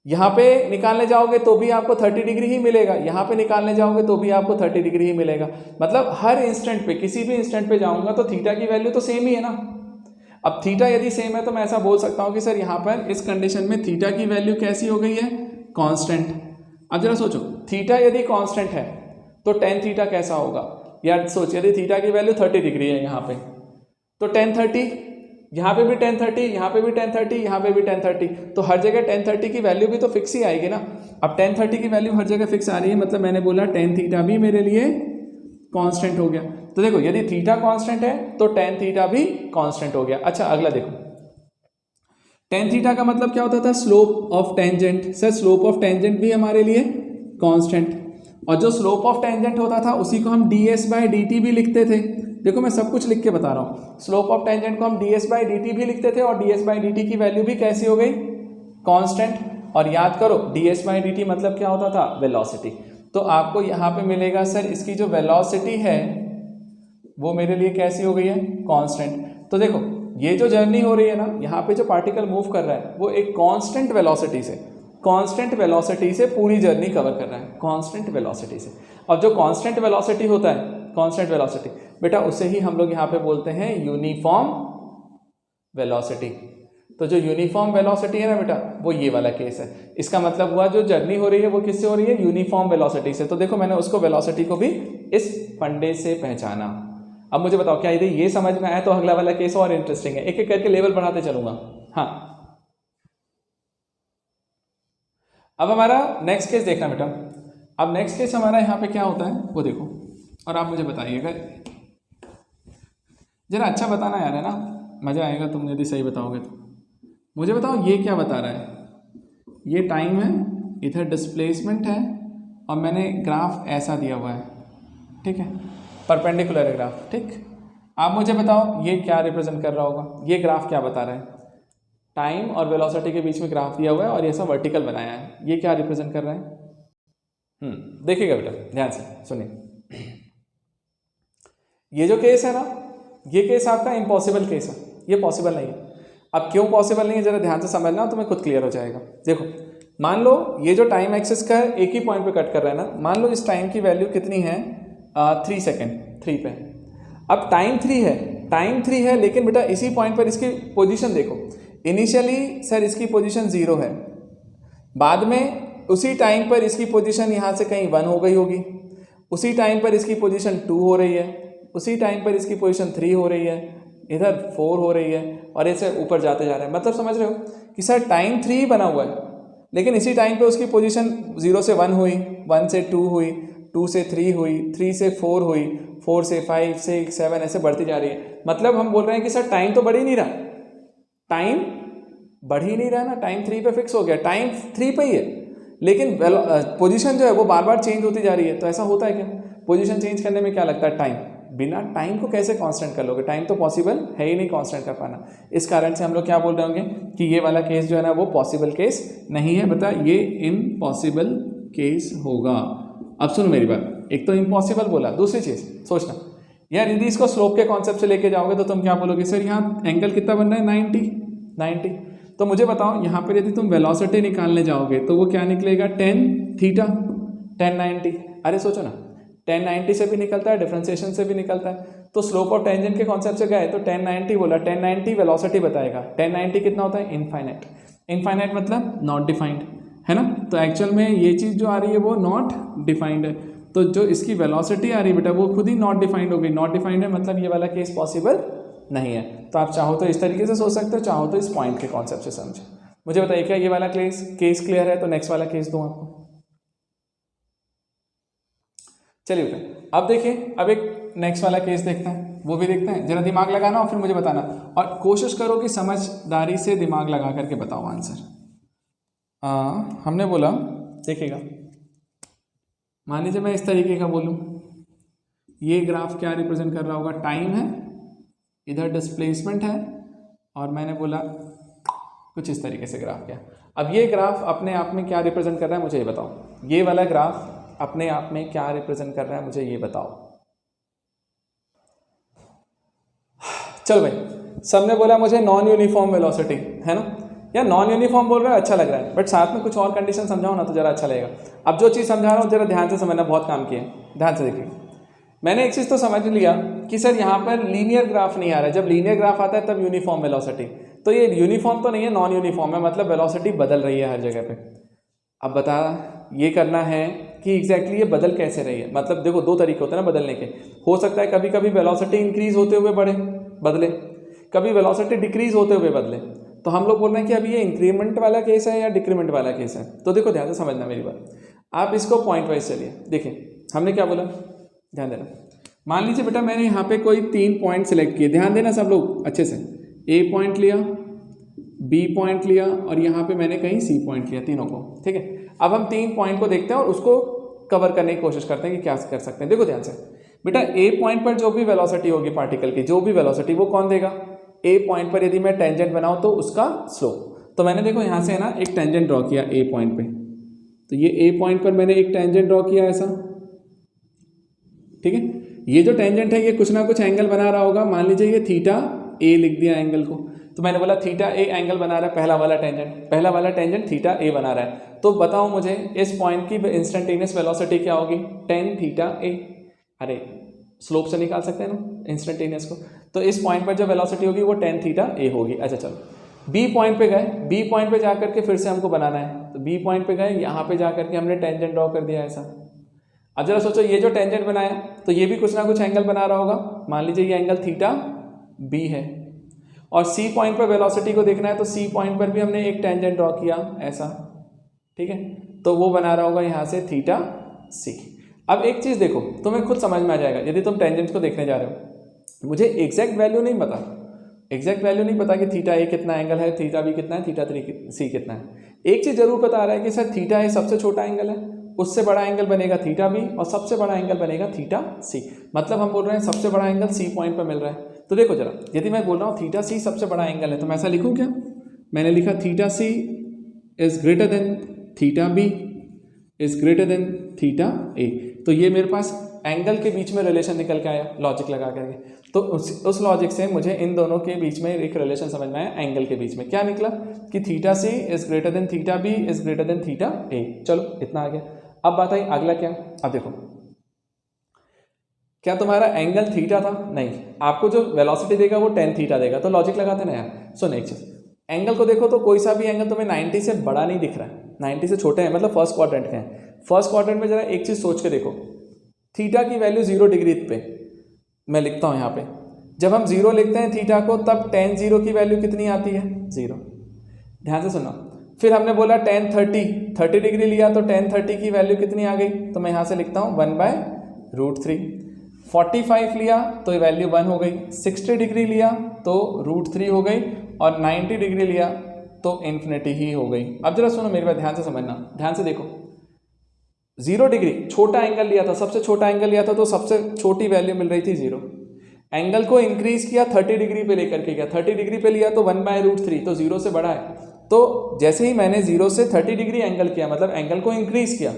यहाँ पे निकालने जाओगे तो भी आपको 30 डिग्री ही मिलेगा, यहाँ पे निकालने जाओगे तो भी आपको 30 डिग्री ही मिलेगा। मतलब हर इंस्टेंट पे, किसी भी इंस्टेंट पे जाऊंगा तो थीटा की वैल्यू तो सेम ही है ना। अब थीटा यदि सेम है तो मैं ऐसा बोल सकता हूँ कि सर यहाँ पर इस कंडीशन में थीटा की वैल्यू कैसी हो गई है, कांस्टेंट। अब जरा सोचो, थीटा यदि कांस्टेंट है तो tan थीटा कैसा होगा, यार सोच, यदि थीटा की वैल्यू 30 डिग्री है यहाँ पे, तो tan 30, यहाँ पे भी tan 30, यहाँ पे भी tan 30, यहाँ पे भी tan 30, तो हर जगह tan 30 की वैल्यू भी तो फिक्स ही आएगी ना। अब tan 30 की वैल्यू हर जगह फिक्स आ रही है, मतलब मैंने बोला tan थीटा भी मेरे लिए कांस्टेंट हो गया। तो देखो, यदि थीटा कांस्टेंट है तो tan थीटा भी कांस्टेंट हो गया। अच्छा अगला देखो, tan थीटा का मतलब क्या होता था, slope of tangent. Sir slope of tangent भी हमारे लिए कांस्टेंट, और जो स्लोप ऑफ टेंजेंट होता था उसी को हम ds/dt भी लिखते थे। देखो मैं सब कुछ लिख के बता रहा हूँ, स्लोप ऑफ टेंजेंट को हम ds/dt भी लिखते थे, और ds/dt की वैल्यू भी कैसी हो गई, कांस्टेंट। और याद करो ds/dt मतलब क्या होता था, वेलोसिटी। तो आपको यहाँ पे मिलेगा सर इसकी जो वेलोसिटी है वो मेरे लिए कैसी हो गई है, कांस्टेंट। तो देखो ये जो जर्नी हो रही है ना, यहाँ पे जो पार्टिकल मूव कर रहा है वो एक कांस्टेंट वेलोसिटी से पूरी जर्नी कवर कर रहा है, कांस्टेंट वेलोसिटी से। और जो कांस्टेंट वेलोसिटी होता है, कांस्टेंट वेलोसिटी बेटा, उसे ही हम लोग यहाँ पे बोलते हैं यूनिफॉर्म वेलोसिटी। तो जो यूनिफॉर्म वेलोसिटी है ना बेटा, वो ये वाला केस है। इसका मतलब हुआ जो जर्नी हो रही है वो किससे हो रही है, यूनिफॉर्म वेलोसिटी से। तो देखो मैंने उसको वेलोसिटी को भी इस फंडे से पहचाना। अब मुझे बताओ क्या ये समझ में आया? तो अगला वाला केस और इंटरेस्टिंग है, एक एक करके लेवल बढ़ाते चलूंगा। हाँ, अब हमारा नेक्स्ट केस देखना बेटा। अब नेक्स्ट केस हमारा यहाँ पे क्या होता है वो देखो, और आप मुझे बताइएगा, जरा अच्छा बताना यार, है ना, मज़ा आएगा तुम यदि सही बताओगे तो। मुझे बताओ ये क्या बता रहा है, ये टाइम है, इधर डिस्प्लेसमेंट है, और मैंने ग्राफ ऐसा दिया हुआ है, ठीक है, परपेंडिकुलर है ग्राफ, ठीक। आप मुझे बताओ ये क्या रिप्रेजेंट कर रहा होगा, ये ग्राफ क्या बता रहा है? टाइम और वेलोसिटी के बीच में ग्राफ दिया हुआ है और ये सब वर्टिकल बनाया है, ये क्या रिप्रेजेंट कर रहा है? देखिएगा बेटा ध्यान से सुनिए। ये जो केस है ना, ये केस आपका इम्पॉसिबल केस है, ये पॉसिबल नहीं है। अब क्यों पॉसिबल नहीं है जरा ध्यान से समझना, तुम्हें खुद क्लियर हो जाएगा। देखो मान लो ये जो टाइम एक्सिस का है एक ही पॉइंट पे कट कर रहा है ना, मान लो इस टाइम की वैल्यू कितनी है, 3 सेकेंड, 3 पे। अब टाइम 3 है, लेकिन बेटा इसी पॉइंट पर इसकी पोजीशन देखो, इनिशियली सर इसकी पोजीशन 0 है, बाद में उसी टाइम पर इसकी पोजीशन यहाँ से कहीं 1 हो गई होगी, उसी टाइम पर इसकी पोजीशन 2 हो रही है, उसी टाइम पर इसकी पोजीशन 3 हो रही है, इधर 4 हो रही है, और ऐसे ऊपर जाते जा रहे हैं। मतलब समझ रहे हो कि सर टाइम 3 बना हुआ है, लेकिन इसी टाइम पे उसकी पोजीशन 0 से 1 हुई, 1 से 2 हुई, 2 से 3 हुई, 3 से 4 हुई, 4 से 5, 6, 7 ऐसे बढ़ती जा रही है। मतलब हम बोल रहे हैं कि सर टाइम तो बढ़ ही नहीं रहा, टाइम बढ़ ही नहीं रहा ना, टाइम 3 पे फिक्स हो गया, टाइम 3 पे ही है, लेकिन पोजीशन जो है वो बार बार चेंज होती जा रही है। तो ऐसा होता है क्या? पोजीशन चेंज करने में क्या लगता है? टाइम। बिना टाइम को कैसे कांस्टेंट कर लोगे? टाइम तो पॉसिबल है ही नहीं कांस्टेंट कर पाना। इस कारण से हम लोग क्या बोल रहे होंगे कि ये वाला केस जो है ना वो पॉसिबल केस नहीं है। बता, ये इम्पॉसिबल केस होगा। अब सुनो मेरी बात, एक तो इम्पॉसिबल बोला, दूसरी चीज़ सोचना यार, यदि इसको स्लोप के कॉन्सेप्ट से लेके जाओगे तो तुम क्या बोलोगे, सर यहाँ एंगल कितना बन रहा है, 90। तो मुझे बताओ यहाँ पर यदि तुम वेलोसिटी निकालने जाओगे तो वो क्या निकलेगा, 10 थीटा, 10 90। अरे सोचो ना, 10 90 से भी निकलता है, डिफरेंशिएशन से भी निकलता है। तो स्लोप ऑफ टेंजेंट के कॉन्सेप्ट से गए तो 10 90 बोला, 10 90 वेलोसिटी बताएगा। 10 90 कितना होता है, इनफाइनाइट। इनफाइनाइट मतलब नॉट डिफाइंड, है ना। तो एक्चुअल में ये चीज़ जो आ रही है वो नॉट डिफाइंड है। तो जो इसकी वेलोसिटी आ रही है बेटा वो खुद ही नॉट डिफाइंड हो गई। नॉट डिफाइंड है मतलब ये वाला केस पॉसिबल नहीं है। तो आप चाहो तो इस तरीके से सोच सकते हो, चाहो तो इस पॉइंट के कॉन्सेप्ट से समझे। मुझे बताइए क्या ये वाला केस क्लियर है? तो नेक्स्ट वाला केस दूँ आपको। चलिए बेटा अब देखिए, अब एक नेक्स्ट वाला केस देखते हैं, वो भी देखते हैं। जरा दिमाग लगाना और फिर मुझे बताना, और कोशिश करो कि समझदारी से दिमाग लगा करके बताओ आंसर। हमने बोला देखिएगा, मान लीजिए मैं इस तरीके का बोलूं, ये ग्राफ क्या रिप्रेजेंट कर रहा होगा, टाइम है, इधर डिस्प्लेसमेंट है, और मैंने बोला कुछ इस तरीके से ग्राफ किया। अब ये ग्राफ अपने आप में क्या रिप्रेजेंट कर रहा है मुझे ये बताओ, ये वाला ग्राफ अपने आप में क्या रिप्रेजेंट कर रहा है मुझे ये बताओ। चलो भाई, सबने बोला मुझे नॉन यूनिफॉर्म वेलोसिटी, है ना। या नॉन यूनिफॉर्म बोल रहा है, अच्छा लग रहा है, बट साथ में कुछ और कंडीशन समझाओ ना तो जरा अच्छा लगेगा। अब जो चीज़ समझा रहा हूँ जरा ध्यान से समझना, बहुत काम किए, ध्यान से देखिए। मैंने एक चीज़ तो समझ लिया कि सर यहाँ पर लीनियर ग्राफ नहीं आ रहा है। जब लीनियर ग्राफ आता है तब यूनिफॉर्म वेलोसिटी, तो ये यूनिफॉर्म तो नहीं है, नॉन यूनिफॉर्म है, मतलब वेलोसिटी बदल रही है हर जगह पे। अब बता ये करना है कि एग्जैक्टली ये बदल कैसे रही है। मतलब देखो दो तरीके होते हैं ना बदलने के। हो सकता है कभी कभी वेलोसिटी इंक्रीज होते हुए बदले, कभी वेलोसिटी डिक्रीज होते हुए बदले। तो हम लोग बोल रहे हैं कि अभी ये इंक्रीमेंट वाला केस है या डिक्रीमेंट वाला केस है। तो देखो ध्यान से समझना मेरी बात, आप इसको पॉइंट वाइज चलिए। देखिए हमने क्या बोला, ध्यान देना। मान लीजिए बेटा मैंने यहाँ पे कोई 3 पॉइंट सिलेक्ट किए, ध्यान देना सब लोग अच्छे से। ए पॉइंट लिया, बी पॉइंट लिया, और यहाँ पे मैंने कहीं सी पॉइंट लिया, तीनों को, ठीक है। अब हम 3 पॉइंट को देखते हैं और उसको कवर करने की कोशिश करते हैं कि क्या कर सकते हैं। देखो ध्यान से बेटा, ए पॉइंट पर जो भी वेलोसिटी होगी पार्टिकल की, जो भी वेलोसिटी, वो कौन देगा, ए पॉइंट पर यदि मैं टेंजेंट बनाऊं तो उसका स्लोप। तो मैंने देखो यहाँ से है ना एक टेंजेंट ड्रॉ किया ए पॉइंट पे, तो ये ए पॉइंट पर मैंने एक टेंजेंट ड्रॉ किया ऐसा, ठीक है। ये जो टेंजेंट है ये कुछ ना कुछ एंगल बना रहा होगा, मान लीजिए ये थीटा ए लिख दिया एंगल को, तो मैंने बोला थीटा ए एंगल बना रहा है, पहला वाला टेंजेंट थीटा ए बना रहा है। तो बताओ मुझे इस पॉइंट की इंस्टेंटेनियस वेलोसिटी क्या होगी, टेन थीटा ए। अरे स्लोप से निकाल सकते हैं ना इंस्टेंटेनियस को, तो इस पॉइंट पर जो वेलोसिटी होगी वो टेन थीटा ए होगी। अच्छा चलो बी पॉइंट पे गए, बी पॉइंट पे जाकर के फिर से हमको बनाना है, तो बी पॉइंट पे गए, यहाँ पे जाकर के हमने टेंजेंट ड्रॉ कर दिया ऐसा। अब जरा सोचो ये जो टेंजेंट बनाया तो ये भी कुछ ना कुछ एंगल बना रहा होगा, मान लीजिए ये एंगल थीटा बी है, और सी पॉइंट पर वेलोसिटी को देखना है तो सी पॉइंट पर भी हमने एक टेंजेंट ड्रॉ किया ऐसा, ठीक है, तो वो बना रहा होगा यहाँ से थीटा सी। अब एक चीज़ देखो, तुम्हें खुद समझ में आ जाएगा यदि तुम टेंजेंट को देखने जा रहे हो। मुझे एग्जैक्ट वैल्यू नहीं पता कि थीटा ए कितना एंगल है, थीटा बी कितना है, थीटा सी कितना है। एक चीज़ जरूर पता आ रहा है कि सर थीटा ए सबसे छोटा एंगल है, उससे बड़ा एंगल बनेगा थीटा बी, और सबसे बड़ा एंगल बनेगा थीटा सी। मतलब हम बोल रहे हैं सबसे बड़ा एंगल सी पॉइंट पर मिल रहा है। तो देखो जरा, यदि मैं बोल रहा हूँ थीटा सी सबसे बड़ा एंगल है, तो मैं ऐसा लिखूँ क्या, मैंने लिखा theta C is greater than theta B is greater than theta A. तो ये मेरे पास एंगल के बीच में रिलेशन निकल के आया लॉजिक लगा करके। तो उस लॉजिक से मुझे इन दोनों के बीच में एक रिलेशन समझ में आया, एंगल के बीच में क्या निकला कि theta C is greater than theta B is greater than theta A. चलो इतना आ गया। अब बात आई अगला क्या, अब देखो क्या तुम्हारा एंगल थीटा था, नहीं, आपको जो वेलोसिटी देगा वो टेन थीटा देगा, तो लॉजिक लगाते ना यार। सो नेक्स्ट चीज, एंगल को देखो तो कोई सा भी एंगल तुम्हें 90 से बड़ा नहीं दिख रहा है, 90 से छोटे हैं, मतलब फर्स्ट क्वाड्रेंट के हैं। फर्स्ट क्वाड्रेंट में जरा एक चीज सोच के देखो, थीटा की वैल्यू 0 डिग्री पे मैं लिखता हूं यहाँ पे, जब हम 0 लिखते हैं थीटा को तब tan 0 की वैल्यू कितनी आती है, 0। ध्यान से सुनो, फिर हमने बोला tan 30 डिग्री लिया तो tan 30 की वैल्यू कितनी आ गई, तो मैं यहाँ से लिखता हूँ 1/√3। 45 लिया तो वैल्यू 1 हो गई, 60 डिग्री लिया तो √3 हो गई, और 90 डिग्री लिया तो इन्फिनिटी ही हो गई। अब जरा सुनो मेरी बात, ध्यान से समझना, ध्यान से देखो, 0 डिग्री छोटा एंगल लिया था, सबसे छोटा एंगल लिया था तो सबसे छोटी वैल्यू मिल रही थी 0। एंगल को इंक्रीज किया 30 डिग्री पे लेकर के गया, 30 डिग्री पे लिया तो 1/√3, तो 0 से बड़ा है। तो जैसे ही मैंने 0 से 30 डिग्री एंगल किया, मतलब एंगल को इंक्रीज किया,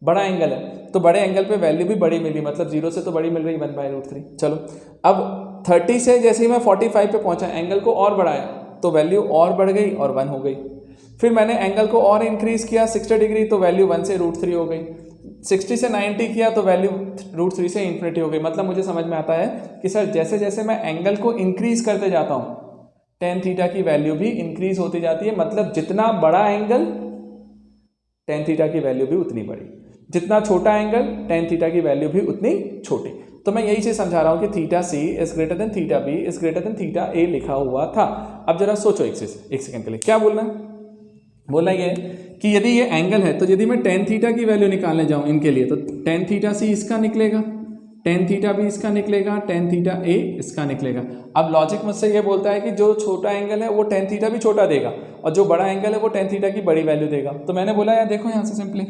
बड़ा एंगल है तो बड़े एंगल पे वैल्यू भी बड़ी मिली, मतलब 0 से तो बड़ी मिल रही 1/√3। चलो अब 30 से जैसे ही मैं 45 पे पहुंचा, एंगल को और बढ़ाया तो वैल्यू और बढ़ गई और 1 हो गई। फिर मैंने एंगल को और इंक्रीज किया 60 डिग्री तो वैल्यू 1 से √3 हो गई। 60 से 90 किया तो वैल्यू √3 से इन्फिनिटी हो गई। मतलब मुझे समझ में आता है कि सर जैसे जैसे मैं एंगल को इंक्रीज करते जाता हूँ tan थीटा की वैल्यू भी इंक्रीज होती जाती है। मतलब जितना बड़ा एंगल tan थीटा की वैल्यू भी उतनी बड़ी, जितना छोटा एंगल tan थीटा की वैल्यू भी उतनी छोटी। तो मैं यही चीज समझा रहा हूँ कि theta C is greater than theta B is greater than theta A लिखा हुआ था। अब जरा सोचो एक सेकंड के लिए, क्या बोलना है, बोलना ये कि यदि ये एंगल है तो यदि मैं tan थीटा की वैल्यू निकालने जाऊं इनके लिए तो tan थीटा सी इसका निकलेगा, tan थीटा बी इसका निकलेगा, tan थीटा ए इसका निकलेगा। अब लॉजिक मुझसे ये बोलता है कि जो छोटा एंगल है वो tan थीटा भी छोटा देगा और जो बड़ा एंगल है वो tan थीटा की बड़ी वैल्यू देगा। तो मैंने बोला यार देखो यहाँ से सिंपली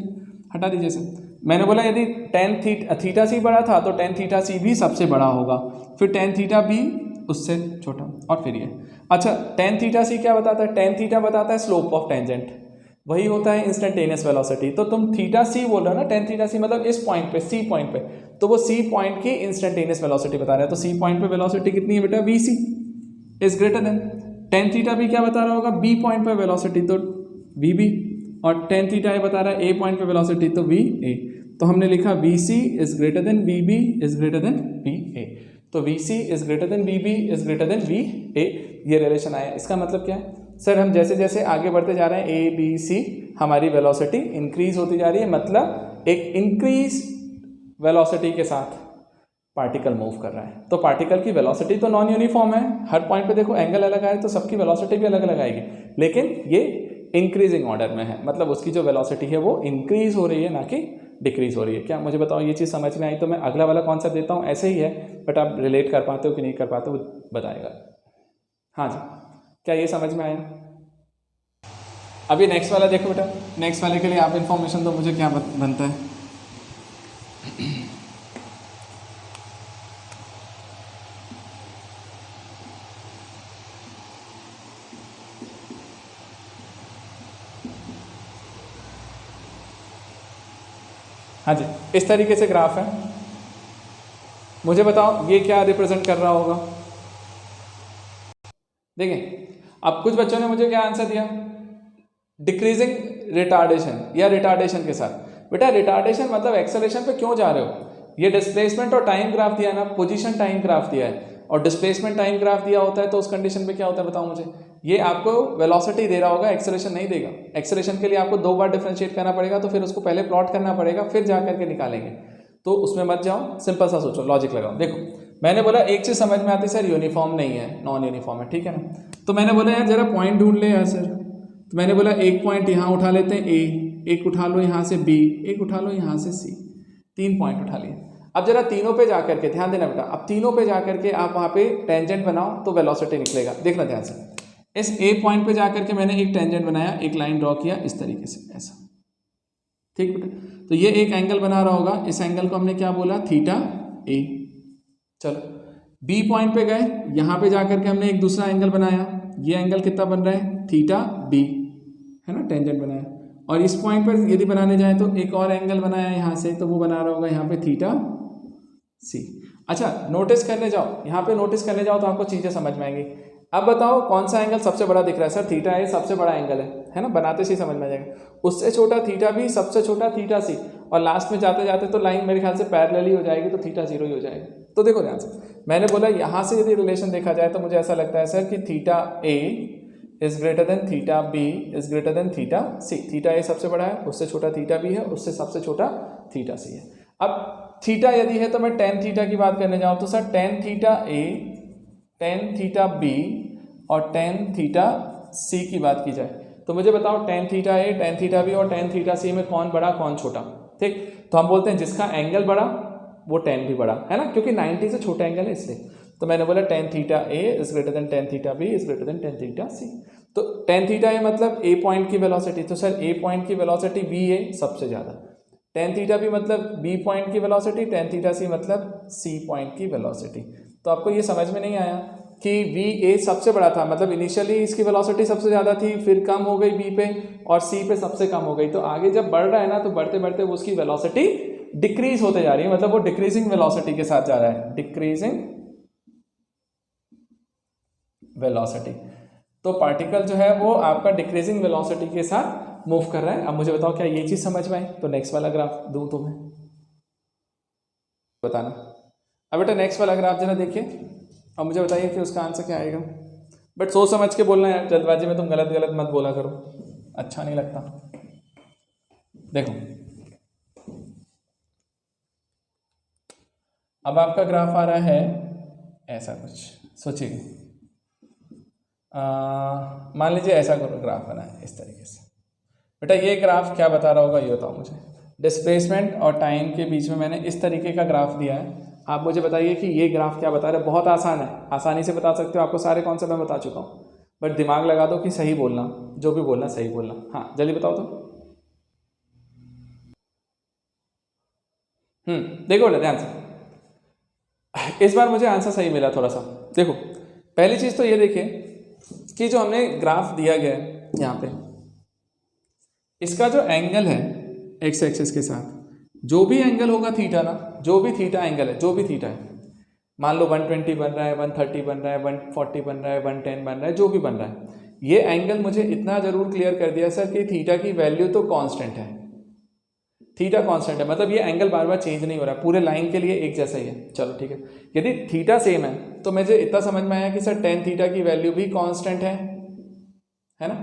हटा दीजिए से, मैंने बोला यदि tan थीटा सी बड़ा था तो tan थीटा सी भी सबसे बड़ा होगा, फिर tan थीटा बी उससे छोटा, और फिर ये अच्छा tan थीटा सी क्या बताता है, tan थीटा बताता है स्लोप ऑफ टेंजेंट, वही होता है इंस्टेंटेनियस वेलोसिटी। तो तुम थीटा सी बोल रहे हो ना, tan थीटा सी मतलब इस पॉइंट पे सी पॉइंट पे, तो वो सी पॉइंट की इंस्टेंटेनियस वेलोसिटी बता रहा है। तो सी पॉइंट पे वेलोसिटी कितनी है बेटा, VC is greater than tan theta B क्या बता रहा होगा, बी पॉइंट पे वेलोसिटी तो वीबी, और tan थीटा ए बता रहा है ए पॉइंट पे वेलोसिटी तो वी ए। तो हमने लिखा VC is greater than VB is greater than V A. तो VC is greater than VB is greater than V A, ये रिलेशन आया। इसका मतलब क्या है सर, हम जैसे जैसे आगे बढ़ते जा रहे हैं ए बी सी हमारी वेलोसिटी इंक्रीज होती जा रही है, मतलब एक इंक्रीज वेलोसिटी के साथ पार्टिकल मूव कर रहा है। तो पार्टिकल की वेलोसिटी तो नॉन यूनिफॉर्म है, हर पॉइंट पे देखो एंगल अलग आए तो सबकी वेलोसिटी भी अलग अलग आएगी, लेकिन ये इंक्रीजिंग ऑर्डर में है, मतलब उसकी जो वेलोसिटी है वो इंक्रीज हो रही है ना कि डिक्रीज हो रही है। क्या मुझे बताओ ये चीज़ समझ में आई? तो मैं अगला वाला कॉन्सेप्ट देता हूँ, ऐसे ही है बट आप रिलेट कर पाते हो कि नहीं कर पाते हो बताएगा। हाँ जी, क्या ये समझ में आया? अभी नेक्स्ट वाला देखो बेटा, नेक्स्ट वाले के लिए आप इन्फॉर्मेशन दो मुझे क्या बनता है। हाँ जी, इस तरीके से ग्राफ है। मुझे बताओ ये क्या रिप्रेजेंट कर रहा होगा। देखिए अब कुछ बच्चों ने मुझे क्या आंसर दिया, डिक्रीजिंग रिटार्डेशन या रिटार्डेशन के साथ। बेटा रिटार्डेशन मतलब एक्सेलरेशन पे क्यों जा रहे हो, ये डिस्प्लेसमेंट और टाइम ग्राफ दिया है ना, पोजीशन टाइम ग्राफ दिया है और डिस्प्लेसमेंट टाइम ग्राफ दिया होता है, तो उस कंडीशन पे क्या होता है बताओ मुझे। ये आपको वेलोसिटी दे रहा होगा, एक्सेलरेशन नहीं देगा। एक्सेलरेशन के लिए आपको 2 बार डिफरेंशिएट करना पड़ेगा, तो फिर उसको पहले प्लॉट करना पड़ेगा, फिर जा करके निकालेंगे। तो उसमें मत जाओ, सिंपल सा सोचो, लॉजिक लगाओ। देखो मैंने बोला एक चीज़ समझ में आती सर, यूनिफॉर्म नहीं है, नॉन यूनिफॉर्म है, ठीक है ना। तो मैंने बोला यार जरा पॉइंट ढूंढ ले यार सर, तो मैंने बोला एक पॉइंट यहाँ उठा लेते हैं ए, एक उठा लो यहाँ से बी, एक उठा लो यहाँ से सी, 3 पॉइंट उठा लिए। अब जरा तीनों पे जाकर के ध्यान देना बेटा, अब तीनों पे जाकर के आप वहाँ पे टेंजेंट बनाओ तो वेलोसिटी निकलेगा। देखना ध्यान से, इस ए पॉइंट पे जाकर के मैंने एक टेंजेंट बनाया, एक लाइन ड्रॉ किया इस तरीके से, ऐसा, ठीक बेटा। तो ये एक एंगल बना रहा होगा, इस एंगल को हमने क्या बोला, थीटा ए। चलो बी पॉइंट पे गए, यहाँ पे जाकर के हमने एक दूसरा एंगल बनाया, ये एंगल कितना बन रहा है, थीटा बी, है ना, टेंजेंट बनाया। और इस पॉइंट पर यदि बनाने जाए तो एक और एंगल बनाया यहाँ से, तो वो बना रहा होगा यहाँ पे थीटा सी। अच्छा नोटिस करने जाओ, यहाँ पे नोटिस करने जाओ तो आपको चीज़ें समझ में आएंगी। अब बताओ कौन सा एंगल सबसे बड़ा दिख रहा है, सर थीटा ए सबसे बड़ा एंगल है ना, बनाते से ही समझ में आ जाएगा। उससे छोटा थीटा बी, सबसे छोटा थीटा सी, और लास्ट में जाते जाते तो लाइन मेरे ख्याल से पैरेलल ही हो जाएगी, तो थीटा 0 ही हो जाएगा। तो देखो ध्यान से, मैंने बोला यहाँ से यदि रिलेशन देखा जाए तो मुझे ऐसा लगता है सर कि theta A is greater than theta B is greater than theta C. Theta A सबसे बड़ा है, उससे छोटा थीटा बी है, उससे सबसे छोटा थीटा सी है। अब थीटा यदि है तो मैं टेन थीटा की बात करने जाऊँ तो सर टेन थीटा ए, टेन थीटा बी और टेन थीटा सी की बात की जाए तो मुझे बताओ टेन थीटा ए, टेन थीटा बी और टेन थीटा सी में कौन बड़ा कौन छोटा। ठीक, तो हम बोलते हैं जिसका एंगल बड़ा वो टेन भी बड़ा है ना, क्योंकि 90 से छोटा एंगल है इसलिए। तो मैंने बोला tan theta A is greater than tan theta B is greater than tan theta C. तो टेन थीटा ए मतलब ए पॉइंट की वेलोसिटी, तो सर ए पॉइंट की वेलोसिटी बी ए सबसे ज़्यादा। टेन थीटा बी मतलब बी पॉइंट की वेलोसिटी, टेन थीटा सी मतलब सी पॉइंट की वेलोसिटी। तो आपको ये समझ में नहीं आया कि वी ए सबसे बड़ा था, मतलब इनिशियली इसकी वेलोसिटी सबसे ज़्यादा थी, फिर कम हो गई बी पे और सी पे सबसे कम हो गई। तो आगे जब बढ़ रहा है ना तो बढ़ते बढ़ते वो उसकी वेलोसिटी डिक्रीज होते जा रही है, मतलब वो डिक्रीजिंग वेलोसिटी के साथ जा रहा है, डिक्रीजिंग वेलोसिटी। तो पार्टिकल जो है वो आपका डिक्रीजिंग वेलोसिटी के साथ मूव कर रहा है। अब मुझे बताओ क्या ये चीज़ समझ में आई। तो नेक्स्ट वाला ग्राफ दूँ तुम्हें, बताना। अब बेटा नेक्स्ट वाला ग्राफ जरा देखिए और मुझे बताइए कि उसका आंसर क्या आएगा। बट सोच समझ के बोलना है, जल्दबाजी में तुम गलत गलत मत बोला करो, अच्छा नहीं लगता। देखो अब आपका ग्राफ आ रहा है ऐसा कुछ, सोचिए मान लीजिए ऐसा ग्राफ बना है इस तरीके से। बेटा ये ग्राफ क्या बता रहा होगा ये बताओ मुझे। डिस्प्लेसमेंट और टाइम के बीच में मैंने इस तरीके का ग्राफ दिया है, आप मुझे बताइए कि ये ग्राफ क्या बता रहा है। बहुत आसान है, आसानी से बता सकते हो, आपको सारे कॉन्सेप्ट मैं बता चुका हूँ, बट दिमाग लगा दो कि सही बोलना, जो भी बोलना सही बोलना। हाँ जल्दी बताओ तो। देखो बेटा ध्यान से, इस बार मुझे आंसर सही मिला थोड़ा सा। देखो पहली चीज़ तो ये देखिए कि जो हमने ग्राफ दिया गया है यहाँ पे, इसका जो एंगल है एक्स एक्सिस के साथ, जो भी एंगल होगा थीटा ना, जो भी थीटा एंगल है, जो भी थीटा है, मान लो 120 बन रहा है, 130 बन रहा है, 140 बन रहा है, 110 बन रहा है, जो भी बन रहा है, ये एंगल मुझे इतना जरूर क्लियर कर दिया सर कि थीटा की वैल्यू तो कांस्टेंट है। थीटा कांस्टेंट है मतलब ये एंगल बार बार चेंज नहीं हो रहा है, पूरे लाइन के लिए एक जैसा ही है। चलो ठीक है, यदि थीटा सेम है तो मुझे इतना समझ में आया कि सर टेन थीटा की वैल्यू भी कांस्टेंट है ना।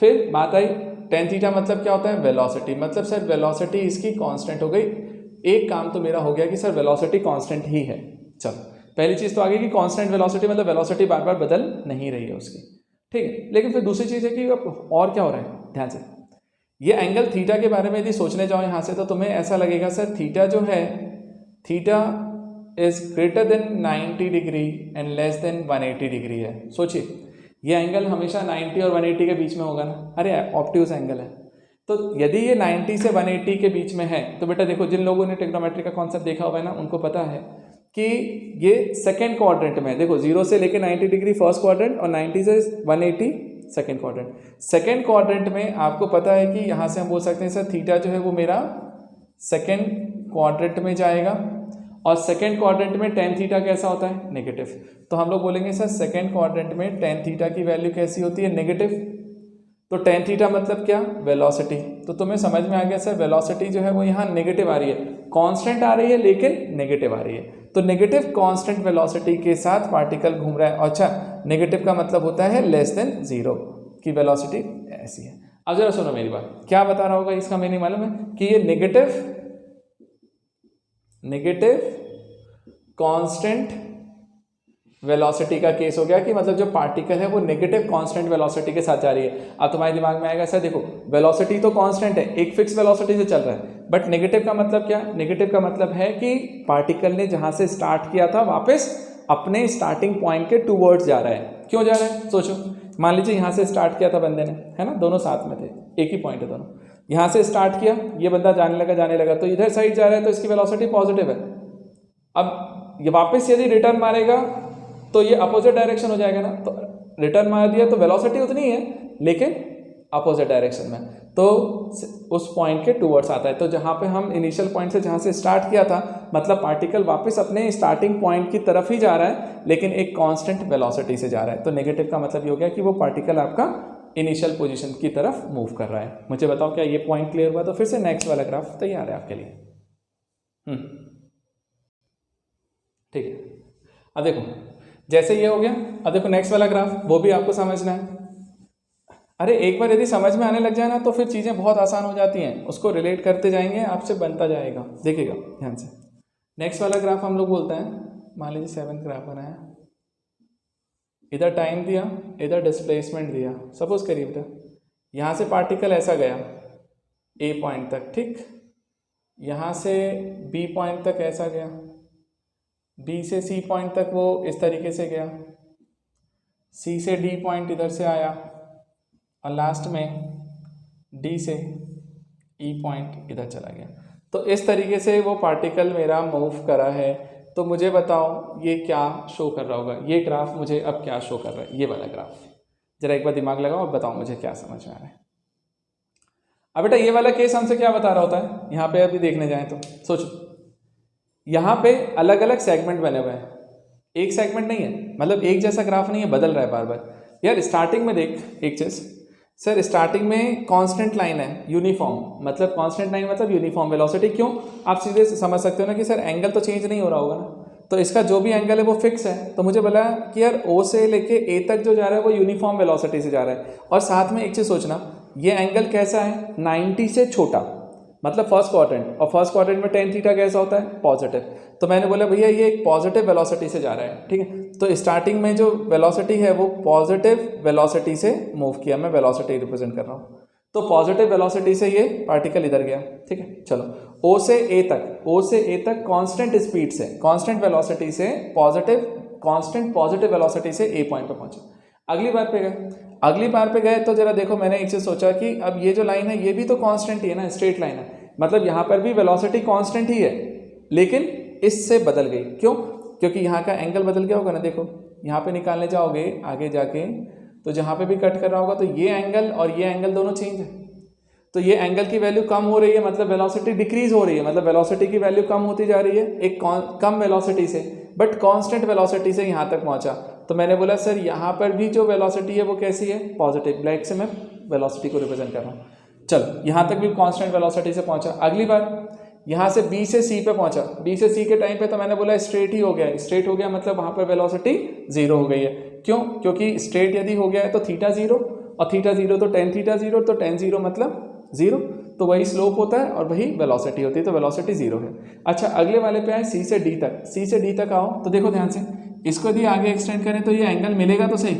फिर बात आई टेन थीटा मतलब क्या होता है, वेलोसिटी, मतलब सर वेलोसिटी इसकी कांस्टेंट हो गई। एक काम तो मेरा हो गया कि सर वेलोसिटी कांस्टेंट ही है। चलो पहली चीज़ तो आ गई कि कांस्टेंट वेलोसिटी मतलब वेलोसिटी बार बार बदल नहीं रही है उसकी, ठीक है। लेकिन फिर दूसरी चीज़ है कि और क्या हो रहा है, ध्यान से ये एंगल थीटा के बारे में यदि सोचने जाओ यहाँ से तो तुम्हें ऐसा लगेगा सर थीटा जो है, theta is greater then 90 degree and less than 180 degree है। सोचिए ये एंगल हमेशा 90 और 180 के बीच में होगा ना, अरे ऑब्ट्यूज एंगल है। तो यदि ये 90 से 180 के बीच में है तो बेटा देखो, जिन लोगों ने ट्रिग्नोमेट्री का कॉन्सेप्ट देखा हुआ है ना उनको पता है कि ये सेकेंड क्वाड्रेंट में है। देखो 0 से लेकर 90 डिग्री फर्स्ट क्वाड्रेंट और 90 से 180 सेकेंड क्वाड्रेंट। सेकेंड क्वाड्रेंट में आपको पता है कि यहाँ से हम बोल सकते हैं सर थीटा जो है वो मेरा सेकेंड क्वाड्रेंट में जाएगा और सेकेंड क्वाड्रेंट में टेन थीटा कैसा होता है, नेगेटिव। तो हम लोग बोलेंगे सर सेकेंड क्वाड्रेंट में टेन थीटा की वैल्यू कैसी होती है, नेगेटिव। तो टेन थीटा मतलब क्या, वेलोसिटी। तो तुम्हें समझ में आ गया सर वेलोसिटी जो है वो यहाँ नेगेटिव आ रही है, कांस्टेंट आ रही है लेकिन नेगेटिव आ रही है। तो नेगेटिव कांस्टेंट वेलोसिटी के साथ पार्टिकल घूम रहा है। अच्छा, नेगेटिव का मतलब होता है लेस देन जीरो की वेलोसिटी ऐसी है। अब जरा सुनो मेरी बात, क्या बता रहा होगा इसका मीनिंग मालूम है कि ये नेगेटिव कांस्टेंट वेलोसिटी का केस हो गया कि मतलब जो पार्टिकल है वो नेगेटिव कांस्टेंट वेलोसिटी के साथ जा रही है। अब तुम्हारे दिमाग में आएगा सर देखो वेलोसिटी तो कांस्टेंट है, एक फिक्स वेलोसिटी से चल रहा है, बट नेगेटिव का मतलब क्या, नेगेटिव का मतलब है कि पार्टिकल ने जहां से स्टार्ट किया था वापस अपने स्टार्टिंग पॉइंट के टूवर्ड्स जा रहा है। क्यों जा रहा है सोचो, मान लीजिए यहाँ से स्टार्ट किया था बंदे ने, है ना, दोनों साथ में थे, एक ही पॉइंट है दोनों, यहाँ से स्टार्ट किया, ये बंदा जाने लगा तो इधर साइड जा रहा है तो इसकी वेलोसिटी पॉजिटिव है। अब ये वापस यदि रिटर्न मारेगा तो ये अपोजिट डायरेक्शन हो जाएगा ना, तो रिटर्न मार दिया तो वेलोसिटी उतनी है लेकिन अपोजिट डायरेक्शन में, तो उस पॉइंट के टूवर्ड्स आता है। तो जहाँ पे हम इनिशियल पॉइंट से जहाँ से स्टार्ट किया था मतलब पार्टिकल वापस अपने स्टार्टिंग पॉइंट की तरफ ही जा रहा है लेकिन एक कांस्टेंट वेलोसिटी से जा रहा है। तो नेगेटिव का मतलब ये हो गया कि वो पार्टिकल आपका इनिशियल पोजीशन की तरफ मूव कर रहा है। मुझे बताओ क्या ये पॉइंट क्लियर हुआ? तो फिर से नेक्स्ट वाला ग्राफ तैयार है आपके लिए। ठीक है, अब देखो जैसे ये हो गया, अब देखो नेक्स्ट वाला ग्राफ, वो भी आपको समझना है। अरे एक बार यदि समझ में आने लग जाए ना तो फिर चीज़ें बहुत आसान हो जाती हैं, उसको रिलेट करते जाएंगे, आपसे बनता जाएगा, देखिएगा ध्यान से। नेक्स्ट वाला ग्राफ हम लोग बोलते हैं, मान लीजिए 7 ग्राफ बनाया, इधर टाइम दिया, इधर डिस्प्लेसमेंट दिया। सपोज करिए बेटा यहाँ से पार्टिकल ऐसा गया ए पॉइंट तक, ठीक, यहाँ से बी पॉइंट तक ऐसा गया, बी से सी पॉइंट तक वो इस तरीके से गया, सी से डी पॉइंट इधर से आया और लास्ट में डी से ई पॉइंट इधर चला गया। तो इस तरीके से वो पार्टिकल मेरा मूव करा है। तो मुझे बताओ ये क्या शो कर रहा होगा, ये ग्राफ मुझे अब क्या शो कर रहा है, ये वाला ग्राफ। जरा एक बार दिमाग लगाओ और बताओ मुझे क्या समझ में आ रहा है। अब बेटा ये वाला केस हमसे क्या बता रहा होता है, यहाँ पे अभी देखने जाएं तो सोचो, यहाँ पे अलग अलग सेगमेंट बने हुए हैं, एक सेगमेंट नहीं है, मतलब एक जैसा ग्राफ नहीं है, बदल रहा है बार बार। यार स्टार्टिंग में देख एक चीज़, सर स्टार्टिंग में कांस्टेंट लाइन है, यूनिफॉर्म, मतलब कांस्टेंट लाइन मतलब यूनिफॉर्म वेलोसिटी। क्यों, आप सीधे समझ सकते हो ना कि सर एंगल तो चेंज नहीं हो रहा होगा ना, तो इसका जो भी एंगल है वो फिक्स है। तो मुझे बोला कि यार ओ से लेके ए तक जो जा रहा है वो यूनिफॉर्म वेलोसिटी से जा रहा है। और साथ में एक चीज़ सोचना, ये एंगल कैसा है, 90 से छोटा, मतलब फर्स्ट क्वाड्रेंट, और फर्स्ट क्वाड्रेंट में टेन थीटा कैसा होता है, पॉजिटिव। तो मैंने बोला भैया ये एक पॉजिटिव वेलोसिटी से जा रहा है, ठीक है। तो स्टार्टिंग में जो वेलोसिटी है वो पॉजिटिव वेलोसिटी से मूव किया, मैं वेलोसिटी रिप्रेजेंट कर रहा हूँ। तो पॉजिटिव वेलोसिटी से ये पार्टिकल इधर गया, ठीक है। चलो ओ से ए तक, ओ से ए तक कांस्टेंट स्पीड से, कांस्टेंट वेलोसिटी से, कांस्टेंट पॉजिटिव वेलोसिटी से ए पॉइंट पे पहुंचा। अगली बार पे गए तो जरा देखो, मैंने एक चीज सोचा कि अब ये जो लाइन है ये भी तो कांस्टेंट ही है ना, स्ट्रेट लाइन है, मतलब यहाँ पर भी वेलोसिटी कांस्टेंट ही है लेकिन इससे बदल गई। क्यों, क्योंकि यहाँ का एंगल बदल गया होगा ना। देखो यहाँ पे निकालने जाओगे आगे जाके तो जहाँ पे भी कट कर रहा होगा तो ये एंगल और ये एंगल दोनों चेंज है, तो ये एंगल की वैल्यू कम हो रही है, मतलब वेलोसिटी डिक्रीज हो रही है, मतलब वेलोसिटी की वैल्यू कम होती जा रही है एक कम वेलोसिटी से, बट कांस्टेंट वेलोसिटी से यहाँ तक पहुँचा। तो मैंने बोला सर यहाँ पर भी जो वेलोसिटी है वो कैसी है, पॉजिटिव। ब्लैक से मैं वेलोसिटी को रिप्रेजेंट कर रहा हूँ। चलो यहाँ तक भी कांस्टेंट वेलोसिटी से पहुँचा। अगली बार यहाँ से बी से सी पे पहुँचा, बी से सी के टाइम पे तो मैंने बोला स्ट्रेट ही हो गया, स्ट्रेट हो गया मतलब वहाँ पर वेलोसिटी जीरो हो गई है। क्यों, क्योंकि स्ट्रेट यदि हो गया है तो थीटा जीरो, और थीटा जीरो तो टेन थीटा जीरो, तो टेन जीरो मतलब जीरो, तो वही स्लोप होता है और वही वेलोसिटी होती है, तो वेलोसिटी जीरो है। अच्छा अगले वाले पे आए सी से डी तक, सी से डी तक आओ तो देखो ध्यान से, इसको यदि आगे एक्सटेंड करें तो ये एंगल मिलेगा तो सही,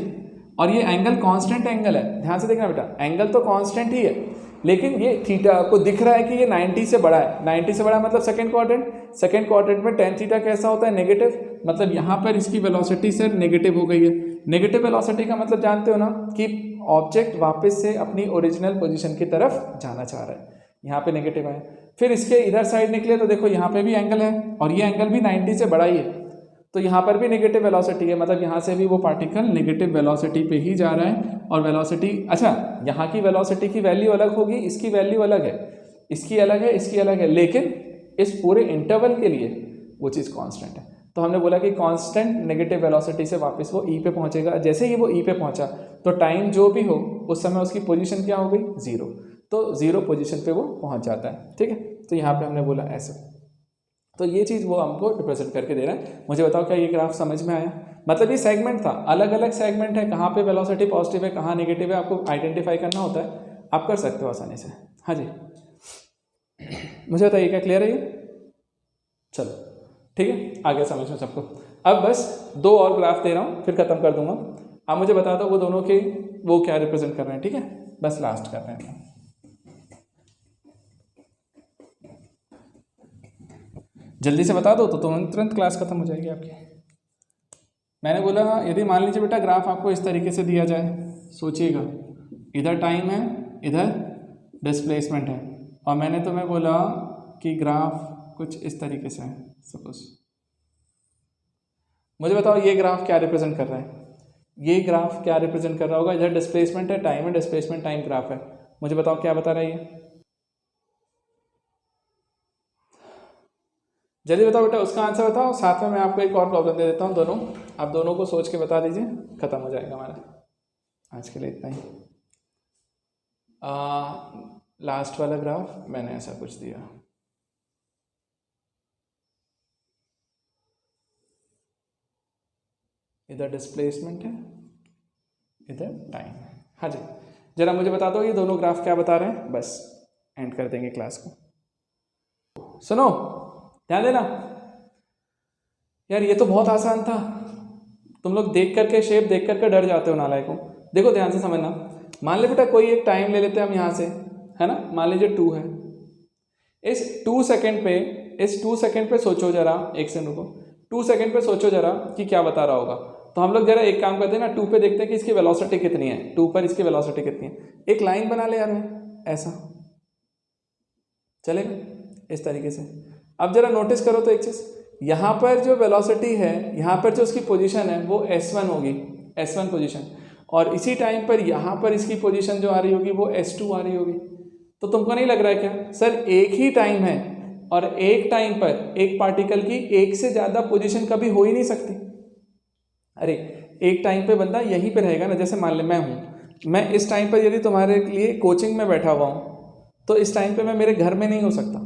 और ये एंगल कांस्टेंट एंगल है, ध्यान से देखना बेटा, एंगल तो कांस्टेंट ही है लेकिन ये थीटा आपको दिख रहा है कि ये 90 से बड़ा है, 90 से बड़ा मतलब सेकंड क्वाड्रेंट में टेन थीटा कैसा होता है, नेगेटिव, मतलब यहाँ पर इसकी वेलोसिटी सर नेगेटिव हो गई है। नेगेटिव वेलोसिटी का मतलब जानते हो ना कि ऑब्जेक्ट वापस से अपनी ओरिजिनल पोजीशन की तरफ जाना चाह रहा है, यहाँ पे नेगेटिव आया। फिर इसके इधर साइड निकले तो देखो यहाँ पे भी एंगल है और ये एंगल भी 90 से बड़ा ही है, तो यहाँ पर भी नेगेटिव वेलोसिटी है, मतलब यहाँ से भी वो पार्टिकल नेगेटिव वेलोसिटी पे ही जा रहा है। और वेलोसिटी, अच्छा यहाँ की वेलोसिटी की वैल्यू अलग होगी, इसकी वैल्यू अलग है, इसकी अलग है, इसकी अलग है, लेकिन इस पूरे इंटरवल के लिए वो चीज़ कांस्टेंट है। तो हमने बोला कि कांस्टेंट नेगेटिव वेलोसिटी से वापस वो ई पे पहुंचेगा। जैसे ही वो ई पे पहुंचा तो टाइम जो भी हो उस समय उसकी पोजीशन क्या हो गई, जीरो। तो जीरो पोजीशन पे वो पहुंच जाता है, ठीक है। तो यहाँ पे हमने बोला ऐसा, तो ये चीज़ वो हमको रिप्रेजेंट करके दे रहा है। मुझे बताओ क्या ये ग्राफ समझ में आया? मतलब ये सेगमेंट था, अलग अलग सेगमेंट है, कहाँ पे वेलोसिटी पॉजिटिव है कहाँ नेगेटिव है आपको आइडेंटिफाई करना होता है, आप कर सकते हो आसानी से। हाँ जी, मुझे बताइए क्या क्लियर है ये? चलो ठीक है, आगे समझ में सबको। अब बस दो और ग्राफ दे रहा हूँ फिर खत्म कर दूंगा। आप मुझे बता दो वो दोनों के वो क्या रिप्रेजेंट कर रहे हैं, ठीक है, बस लास्ट कर रहे हैं। जल्दी से बता दो तो तुरंत क्लास खत्म हो जाएगी आपकी। मैंने बोला यदि मान लीजिए बेटा ग्राफ आपको इस तरीके से दिया जाए, सोचिएगा इधर टाइम है इधर डिस्प्लेसमेंट है, और मैंने तुम्हें बोला कि ग्राफ कुछ इस तरीके से है सपोज। मुझे बताओ ये ग्राफ क्या रिप्रेजेंट कर रहा है? ये ग्राफ क्या रिप्रेजेंट कर रहा होगा? इधर डिस्प्लेसमेंट है, टाइम है, डिस्प्लेसमेंट टाइम ग्राफ है। मुझे बताओ क्या बता रहा है ये? जल्दी बताओ बेटा, उसका आंसर बताओ। साथ में मैं आपको एक और प्रॉब्लम दे देता हूँ, दोनों आप दोनों को सोच के बता दीजिए, खत्म हो जाएगा हमारा आज के लिए इतना ही। लास्ट वाला ग्राफ मैंने ऐसा कुछ दिया, इधर डिस्प्लेसमेंट है इधर टाइम है। हाँ जी, जरा मुझे बता दो ये दोनों ग्राफ क्या बता रहे हैं, बस एंड कर देंगे क्लास को। सुनो ध्यान देना यार, ये तो बहुत आसान था, तुम लोग देख करके शेप देख करके डर जाते हो नालायकों। देखो ध्यान से समझना, मान ले बेटा कोई एक टाइम ले लेते हैं हम यहाँ से, है ना, मान लीजिए 2 है। इस 2 सेकंड पे सोचो जरा, एक सेकंड रुको, 2 सेकंड पे सोचो जरा कि क्या बता रहा होगा। तो हम लोग जरा एक काम करते हैं ना, 2 पे देखते हैं कि इसकी वेलोसिटी कितनी है, 2 पर इसकी वेलोसिटी कितनी है। एक लाइन बना ले यार, ऐसा चलेगा इस तरीके से। अब जरा नोटिस करो तो एक चीज़, यहाँ पर जो वेलोसिटी है, यहाँ पर जो उसकी पोजीशन है वो S1 होगी, S1 पोजीशन, और इसी टाइम पर यहाँ पर इसकी पोजीशन जो आ रही होगी वो S2 आ रही होगी। तो तुमको नहीं लग रहा है क्या सर एक ही टाइम है और एक टाइम पर एक पार्टिकल की एक से ज़्यादा पोजीशन कभी हो ही नहीं सकती? अरे एक टाइम पे बंदा यहीं पे रहेगा ना, जैसे मान ले मैं हूँ, मैं इस टाइम पर यदि तुम्हारे लिए कोचिंग में बैठा हुआ हूँ तो इस टाइम पे मैं मेरे घर में नहीं हो सकता,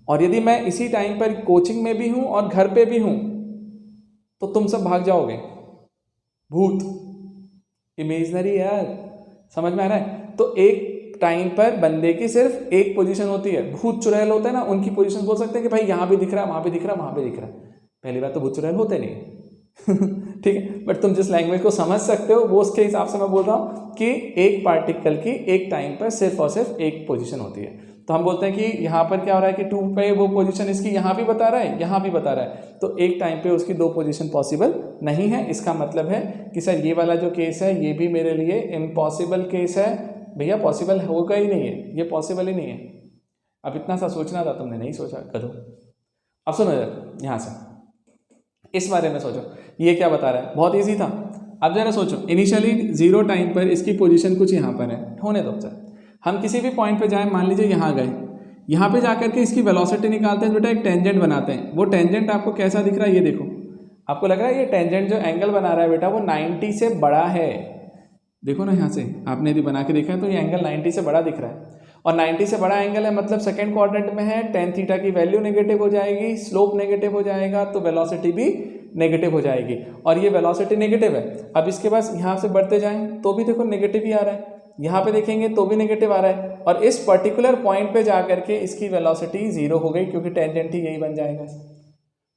और यदि मैं इसी टाइम पर कोचिंग में भी हूँ और घर पे भी हूँ तो तुम सब भाग जाओगे। भूत इमेजिनरी यार, समझ में आ रहा है? तो एक टाइम पर बंदे की सिर्फ एक पोजीशन होती है। भूत चुड़ैल होते हैं ना, उनकी पोजीशन बोल सकते हैं कि भाई यहाँ भी दिख रहा है, वहाँ भी दिख रहा है, वहाँ भी दिख रहा है। पहली बात तो भूत चुड़ैल होते नहीं ठीक है, बट तुम जिस लैंग्वेज को समझ सकते हो वो उसके हिसाब से मैं बोल रहा हूँ कि एक पार्टिकल की एक टाइम पर सिर्फ और सिर्फ एक पोजीशन होती है। तो हम बोलते हैं कि यहाँ पर क्या हो रहा है कि 2 पे वो पोजीशन इसकी यहाँ भी बता रहा है, यहाँ भी बता रहा है, तो एक टाइम पे उसकी 2 पोजीशन पॉसिबल नहीं है। इसका मतलब है कि सर ये वाला जो केस है ये भी मेरे लिए इम्पॉसिबल केस है। भैया पॉसिबल होगा ही नहीं है, ये पॉसिबल ही नहीं है। अब इतना सा सोचना था, तुमने नहीं सोचा, करो। अब सुनो जरा यहाँ से इस बारे में सोचो, ये क्या बता रहा है, बहुत ईजी था। अब जरा सोचो, इनिशियली 0 टाइम पर इसकी पोजीशन कुछ यहाँ पर है, होने दो सर, हम किसी भी पॉइंट पे जाएं, मान लीजिए यहाँ गए, यहाँ पे जाकर के इसकी वेलोसिटी निकालते हैं, बेटा एक टेंजेंट बनाते हैं। वो टेंजेंट आपको कैसा दिख रहा है ये देखो, आपको लग रहा है ये टेंजेंट जो एंगल बना रहा है बेटा वो 90 से बड़ा है। देखो ना यहाँ से आपने यदि बना के देखा है तो ये एंगल 90 से बड़ा दिख रहा है, और 90 से बड़ा एंगल है मतलब सेकंड क्वाड्रेंट में है, tan थीटा की वैल्यू नेगेटिव हो जाएगी, स्लोप नेगेटिव हो जाएगा, तो वेलोसिटी भी नेगेटिव हो जाएगी। और ये वेलोसिटी नेगेटिव है, अब इसके पास यहाँ से बढ़ते जाएं तो भी देखो नेगेटिव ही आ रहा है, यहाँ पे देखेंगे तो भी नेगेटिव आ रहा है, और इस पर्टिकुलर पॉइंट पे जा करके इसकी वेलोसिटी 0 हो गई क्योंकि टेंजेंट ही यही बन जाएगा।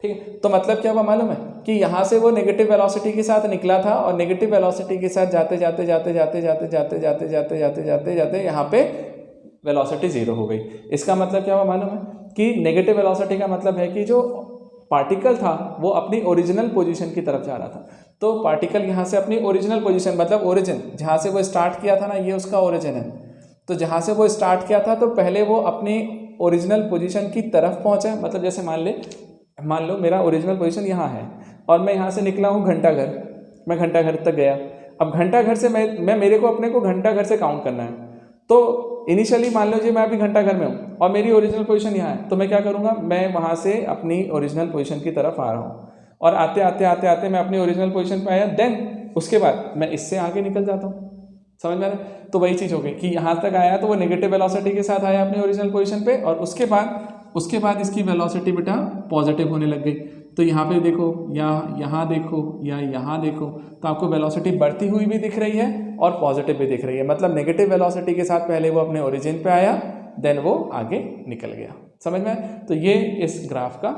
ठीक है, तो मतलब क्या हुआ मालूम है कि यहाँ से वो नेगेटिव वेलोसिटी के साथ निकला था, और नेगेटिव वेलोसिटी के साथ जाते जाते जाते जाते जाते जाते जाते जाते जाते जाते जाते यहाँ पे वेलोसिटी 0 हो गई। इसका मतलब क्या हुआ मालूम है कि नेगेटिव वेलोसिटी का मतलब है कि जो पार्टिकल था वो अपनी ओरिजिनल पोजीशन की तरफ जा रहा था। तो पार्टिकल यहाँ से अपनी ओरिजिनल पोजीशन मतलब ओरिजिन जहाँ से वो स्टार्ट किया था ना, ये उसका ओरिजिन है, तो जहाँ से वो स्टार्ट किया था तो पहले वो अपनी ओरिजिनल पोजीशन की तरफ पहुँचा। मतलब जैसे मान लो मेरा ओरिजिनल पोजीशन यहाँ है और मैं यहाँ से निकला हूँ घंटाघर, मैं घंटाघर तक गया। अब घंटाघर से मैं मेरे को अपने को घंटाघर से काउंट करना है, तो इनिशियली मान लो जी मैं अभी घंटा घर में हूँ और मेरी ओरिजिनल पोजीशन यहाँ है, तो मैं क्या करूँगा, मैं वहाँ से अपनी ओरिजिनल पोजीशन की तरफ आ रहा हूँ और आते आते आते आते मैं अपनी ओरिजिनल पोजीशन पे आया, देन उसके बाद मैं इससे आगे निकल जाता हूँ। समझ में आ रहा है? तो वही चीज़ हो गई कि यहाँ तक आया तो वो नेगेटिव वेलोसिटी के साथ आया अपनी ओरिजिनल पोजीशन पे, और उसके बाद इसकी वेलोसिटी बेटा पॉजिटिव होने लग गई। तो यहाँ पे देखो या यहाँ देखो या यहाँ देखो, तो आपको वेलोसिटी बढ़ती हुई भी दिख रही है और पॉजिटिव भी दिख रही है। मतलब नेगेटिव वेलोसिटी के साथ पहले वो अपने ओरिजिन पे आया, देन वो आगे निकल गया। समझ में आया? तो ये इस ग्राफ का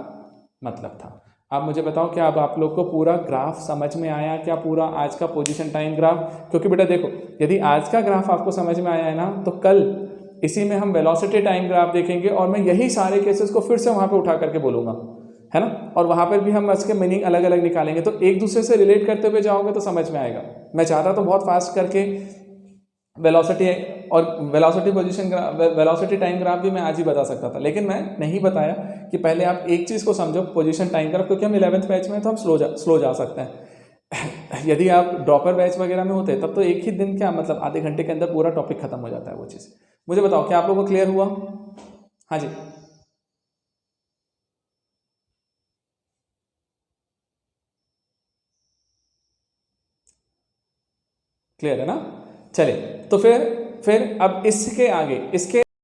मतलब था। आप मुझे बताओ क्या अब आप लोग को पूरा ग्राफ समझ में आया क्या, पूरा आज का पोजीशन टाइम ग्राफ? क्योंकि बेटा देखो, यदि आज का ग्राफ आपको समझ में आया है ना, तो कल इसी में हम वेलोसिटी टाइम ग्राफ देखेंगे और मैं यही सारे केसेस को फिर से वहाँ पे उठा करके बोलूँगा, है ना, और वहाँ पर भी हम इसके मीनिंग अलग अलग निकालेंगे। तो एक दूसरे से रिलेट करते हुए जाओगे तो समझ में आएगा। मैं चाहता तो बहुत फास्ट करके वेलोसिटी और velocity position velocity time graph भी मैं आज ही बता सकता था, लेकिन मैं नहीं बताया कि पहले आप एक चीज़ को समझो, पोजीशन टाइम ग्राफ, क्योंकि हम 11th बैच में तो हम स्लो जा सकते हैं। यदि आप ड्रॉपर बैच वगैरह में होते तब तो एक ही दिन, क्या मतलब आधे घंटे के अंदर पूरा टॉपिक खत्म हो जाता है वो चीज़। मुझे बताओ क्या आप लोगों को क्लियर हुआ? हाँ जी, क्लियर है ना? चलिए, तो फिर अब इसके आगे इसके